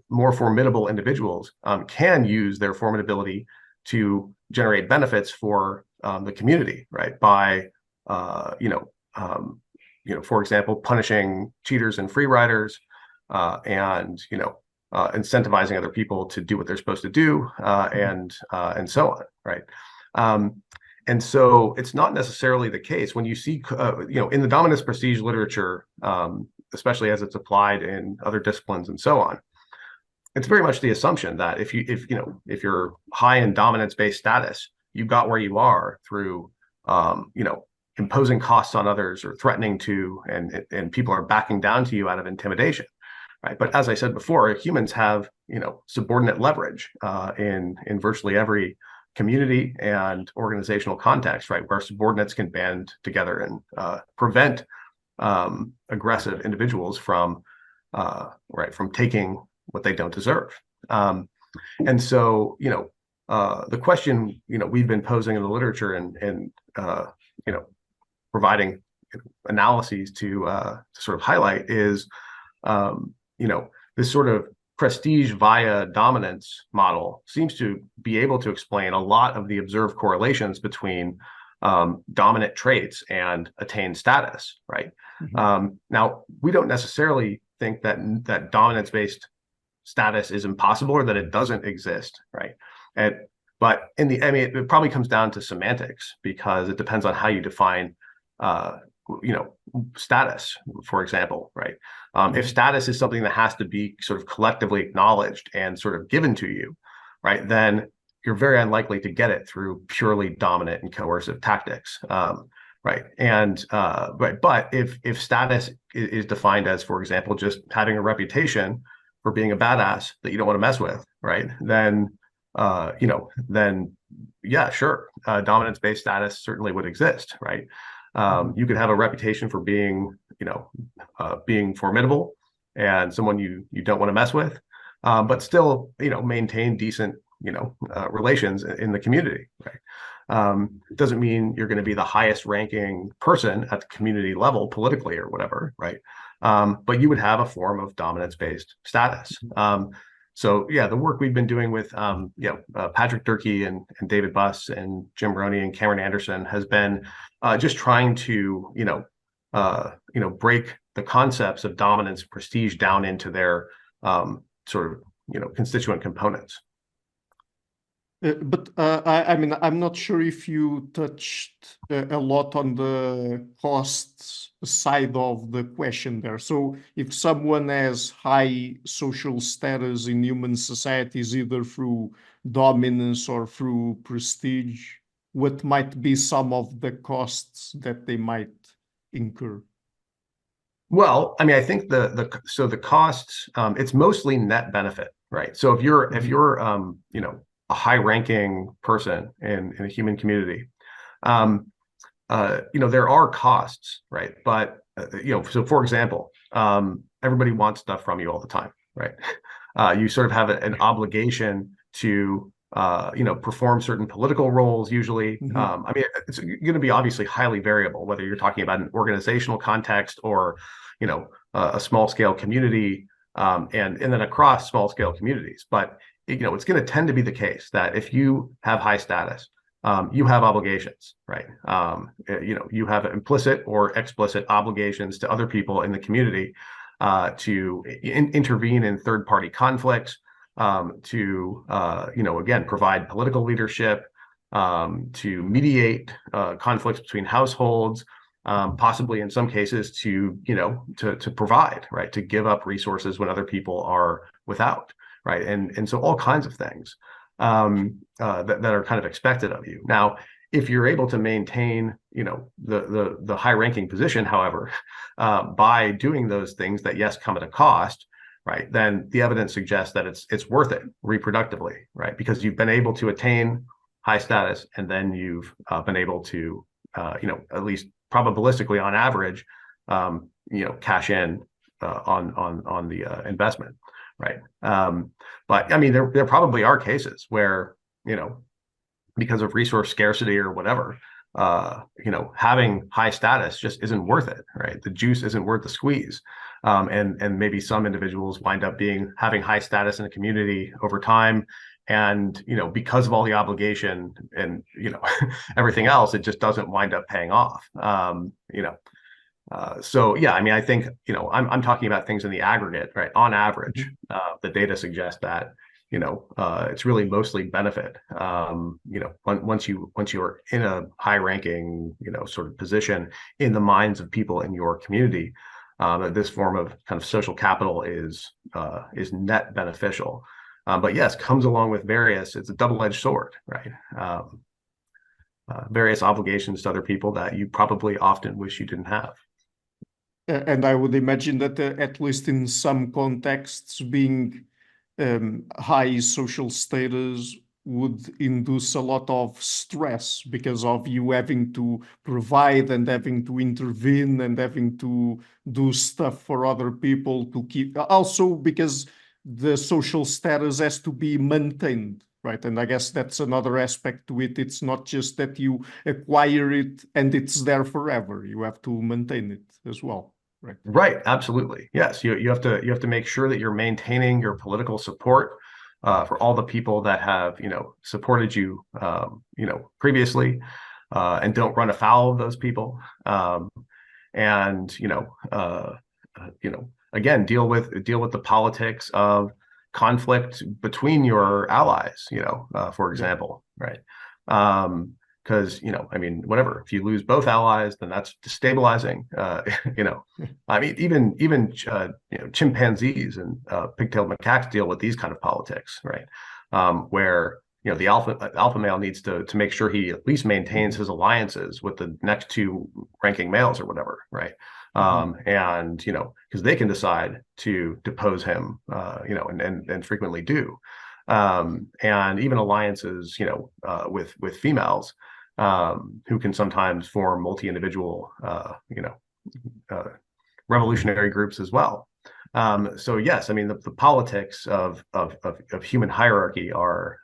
more formidable individuals can use their formidability to generate benefits for the community, right? By for example, punishing cheaters and free riders, and incentivizing other people to do what they're supposed to do, and so on, right? And so it's not necessarily the case when you see, in the dominance prestige literature, especially as it's applied in other disciplines and so on, it's very much the assumption that if you're high in dominance-based status, you got where you are through, imposing costs on others or threatening to, and people are backing down to you out of intimidation, right? But as I said before, humans have, subordinate leverage in virtually every community and organizational context, right, where subordinates can band together and prevent aggressive individuals from taking what they don't deserve. And so, the question, we've been posing in the literature and providing analyses to sort of highlight is, this sort of prestige via dominance model seems to be able to explain a lot of the observed correlations between dominant traits and attained status, right? Now, we don't necessarily think that dominance-based status is impossible or that it doesn't exist, right? But it probably comes down to semantics, because it depends on how you define, status, for example, right? If status is something that has to be sort of collectively acknowledged and sort of given to you, right, then you're very unlikely to get it through purely dominant and coercive tactics, right? And but if status is defined as, for example, just having a reputation for being a badass that you don't want to mess with, right? Then yeah, sure, dominance-based status certainly would exist, right? You could have a reputation for being, being formidable and someone you don't want to mess with, but still, maintain decent, relations in the community, right? It doesn't mean you're going to be the highest ranking person at the community level politically or whatever, right? But you would have a form of dominance-based status. So yeah, the work we've been doing with Patrick Durkee and David Buss and Jim Roney and Cameron Anderson has been just trying to break the concepts of dominance prestige down into their sort of constituent components. But I mean, I'm not sure if you touched a lot on the costs side of the question there. So if someone has high social status in human societies, either through dominance or through prestige, what might be some of the costs that they might incur? Well, I mean, I think the costs, it's mostly net benefit, right? So if you're a high-ranking person in a human community, there are costs, right? But so for example, everybody wants stuff from you all the time, right? You sort of have an obligation to perform certain political roles usually. I mean, it's going to be obviously highly variable, whether you're talking about an organizational context or, a small scale community, and then across small scale communities. But, it's going to tend to be the case that if you have high status, you have obligations, right? You have implicit or explicit obligations to other people in the community to intervene in third-party conflicts, to again provide political leadership, to mediate conflicts between households, possibly in some cases to provide, right, to give up resources when other people are without, right, and so all kinds of things that are kind of expected of you. Now, if you're able to maintain, the high-ranking position, however, by doing those things that yes come at a cost, right, then the evidence suggests that it's worth it reproductively, right, because you've been able to attain high status, and then you've been able to, at least probabilistically on average, cash in on the investment, right? But I mean, there probably are cases where, because of resource scarcity or whatever, having high status just isn't worth it, right? The juice isn't worth the squeeze. And maybe some individuals wind up having high status in a community over time. And, because of all the obligation and, everything else, it just doesn't wind up paying off. So yeah, I mean, I think, I'm talking about things in the aggregate, right? On average, the data suggests that, it's really mostly benefit. Once you are in a high-ranking, sort of position in the minds of people in your community, this form of kind of social capital is net beneficial. But yes, comes along with it's a double-edged sword, right? Various obligations to other people that you probably often wish you didn't have. And I would imagine that at least in some contexts, being high social status would induce a lot of stress because of you having to provide and having to intervene and having to do stuff for other people to keep. Also because the social status has to be maintained, right? And I guess that's another aspect to it. It's not just that you acquire it and it's there forever. You have to maintain it as well. Right. Right. Absolutely. Yes. You have to make sure that you're maintaining your political support for all the people that have, supported you, previously, and don't run afoul of those people. And, again, deal with the politics of conflict between your allies, for example, right? Because, I mean, whatever, if you lose both allies, then that's destabilizing. I mean, even chimpanzees and pig-tailed macaques deal with these kind of politics, right? Where, the alpha male needs to make sure he at least maintains his alliances with the next two ranking males or whatever, right? And, because they can decide to depose him, and frequently do. And even alliances, with females, who can sometimes form multi-individual, revolutionary groups as well. So yes, I mean the politics of human hierarchy are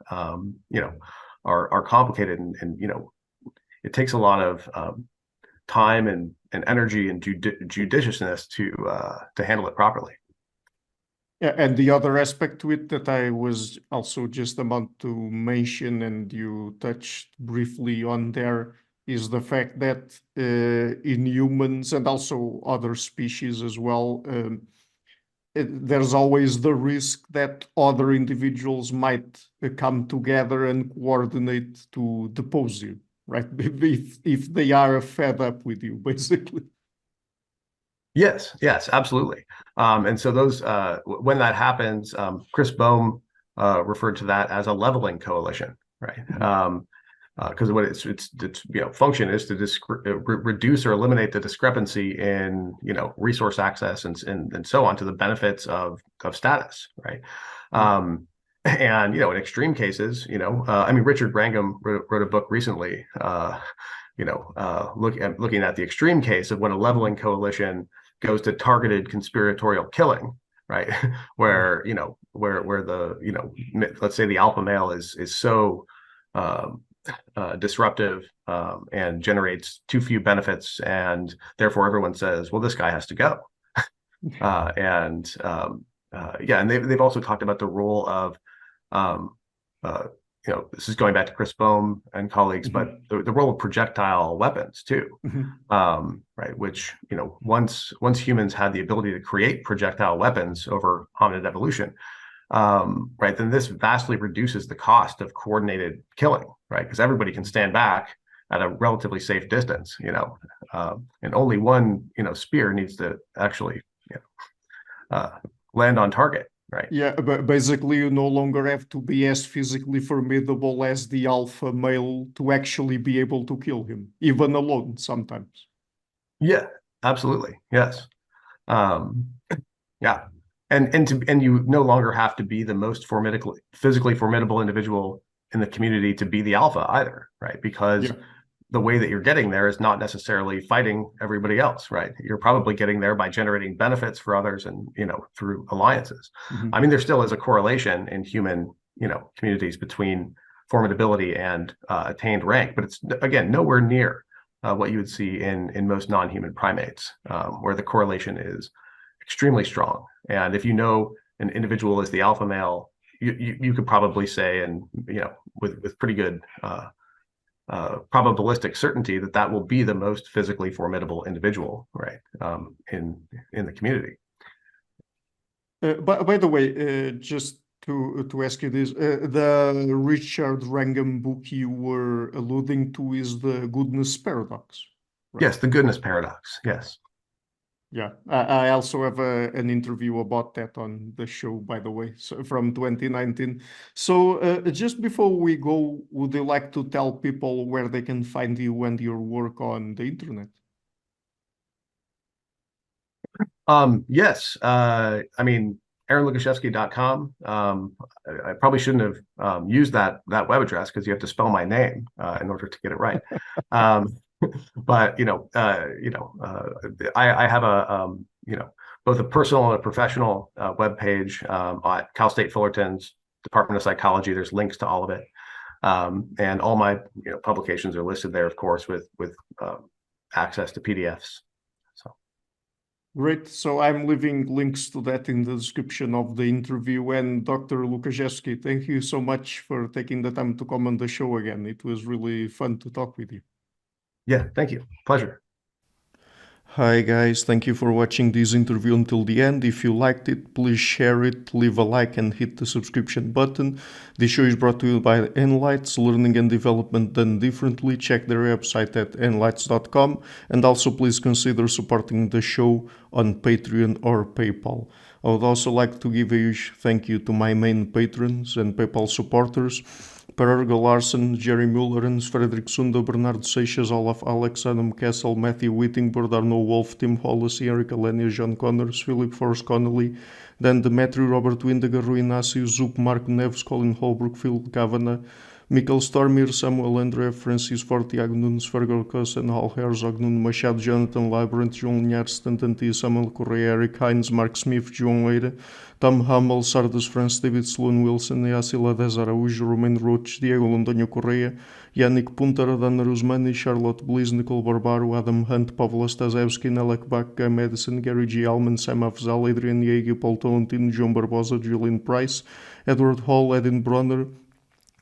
complicated, and it takes a lot of time and energy and judiciousness to handle it properly. Yeah, and the other aspect to it that I was also just about to mention, and you touched briefly on there, is the fact that in humans and also other species as well, there's always the risk that other individuals might come together and coordinate to depose you, right? If they are fed up with you, basically. Yes, absolutely. And so those, when that happens, Chris Bohm referred to that as a leveling coalition, right? because what its function is to reduce or eliminate the discrepancy in resource access and so on to the benefits of status, right? And in extreme cases, Richard Wrangham wrote a book recently, looking at the extreme case of when a leveling coalition goes to targeted conspiratorial killing, right? where the let's say the alpha male is so disruptive and generates too few benefits, and therefore everyone says, well, this guy has to go. And they've also talked about the role of this is going back to Chris Bohm and colleagues, but the role of projectile weapons too, right? Which once humans had the ability to create projectile weapons over hominid evolution, right, then this vastly reduces the cost of coordinated killing, right? Because everybody can stand back at a relatively safe distance, and only one spear needs to actually land on target. Right. Yeah, but basically you no longer have to be as physically formidable as the alpha male to actually be able to kill him, even alone sometimes. Yeah, absolutely. Yes. Yeah. And you no longer have to be the most physically formidable individual in the community to be the alpha either, right? Because the way that you're getting there is not necessarily fighting everybody else, right? You're probably getting there by generating benefits for others and, through alliances. I mean, there still is a correlation in human, communities between formidability and attained rank, but it's, again, nowhere near what you would see in most non-human primates, where the correlation is extremely strong. And if an individual is the alpha male, you could probably say, and, with pretty good probabilistic certainty that will be the most physically formidable individual, right, in the community. By the way, just to ask you this, the Richard Wrangham book you were alluding to is the goodness paradox, right? Yes, the goodness paradox. Yes. Yeah, I also have an interview about that on the show, by the way, so from 2019. So just before we go, would you like to tell people where they can find you and your work on the internet? Yes. AaronLukaszewski.com. I probably shouldn't have used that web address because you have to spell my name in order to get it right. But I have both a personal and a professional web page at Cal State Fullerton's Department of Psychology. There's links to all of it, and all my publications are listed there, of course, with access to PDFs. So great. So I'm leaving links to that in the description of the interview. And Dr. Lukaszewski, thank you so much for taking the time to come on the show again. It was really fun to talk with you. Yeah, thank you. Pleasure. Hi guys, thank you for watching this interview until the end. If you liked it, please share it, leave a like and hit the subscription button. This show is brought to you by Enlights, Learning and Development Done Differently. Check their website at enlights.com, and also please consider supporting the show on Patreon or PayPal. I would also like to give a huge thank you to my main patrons and PayPal supporters: Per Ergo Larsen, Jerry Mullerens, Frederick Sundo, Bernardo Seixas, Olaf Alex, Adam Kessel, Matthew Whittingbird, Arno Wolf, Tim Hollis, Eric Alenia, John Connors, Philip Forrest Connolly, Dan Demetri, Robert Windiger, Rui Inácio, Zup, Mark Neves, Colin Holbrook, Phil Kavanagh, Mikkel Stormir, Samuel André, Francis Fortiago Nunes, Fergal Cossen, Hal Herzog, Nuno Machado, Jonathan Labyrinth, João Linhares, Stantanti, Samuel Correia, Eric Hines, Mark Smith, João Eira, Tom Hummel, Sardus France, David Sloan Wilson, Yacila Dez Araújo, Romain Roach, Diego Londoño Correia, Yannick Punter, Dana Rusmani, Charlotte Bliss, Nicole Barbaro, Adam Hunt, Pavla Stazewski, Nelek Bach, Guy Madison, Gary G. Alman, Sam Afzal, Adrian Yeagy, Paul Tolentino, João Barbosa, Julian Price, Edward Hall, Edin Bronner,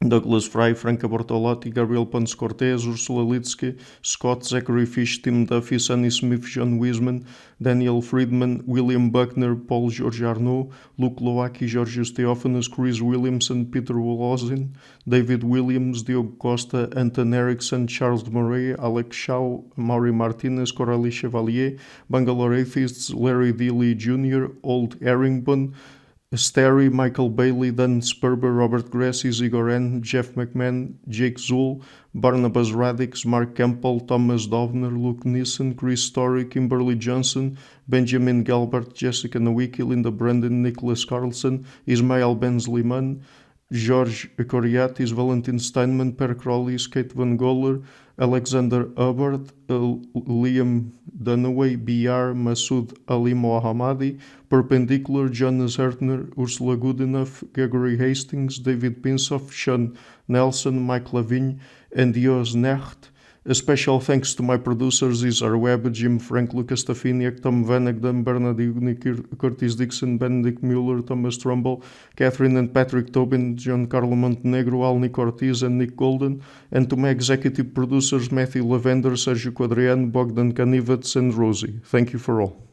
Douglas Fry, Franca Bortolotti, Gabriel Ponce Cortez, Ursula Litsky, Scott, Zachary Fish, Tim Duffy, Sonny Smith, John Wiseman, Daniel Friedman, William Buckner, Paul George Arnaud, Luke Lowacki, Georgios Theophanos, Chris Williamson, Peter Wolozin, David Williams, Diogo Costa, Anton Erickson, Charles Murray, Alex Shaw, Maury Martinez, Coralie Chevalier, Bangalore Atheists, Larry D. Lee Jr., Old Erringbone, Asteri, Michael Bailey, Dan Sperber, Robert Grassi, Igor N., Jeff McMahon, Jake Zool, Barnabas Radix, Mark Campbell, Thomas Dovner, Luke Nissen, Chris Story, Kimberly Johnson, Benjamin Galbert, Jessica Nowicki, Linda Brandon, Nicholas Carlson, Ismail Benzliman, George Coriatis, Valentin Steinman, Per Crowley, Kate Van Goller, Alexander Hubbard, Liam Dunaway, BR, Masood Ali Mohammadi, Perpendicular, Jonas Hertner, Ursula Goodenough, Gregory Hastings, David Pinsoff, Sean Nelson, Mike Lavigne, and Dios Necht. A special thanks to my producers, Isar Webb, Jim Frank, Lucas Stafiniak, Tom Vanagdam, Bernard Ugni, Curtis Dixon, Benedict Mueller, Thomas Trumbull, Catherine and Patrick Tobin, Giancarlo Montenegro, Alnick Ortiz, and Nick Golden, and to my executive producers, Matthew Lavender, Sergio Quadrian, Bogdan Kanivets, and Rosie. Thank you for all.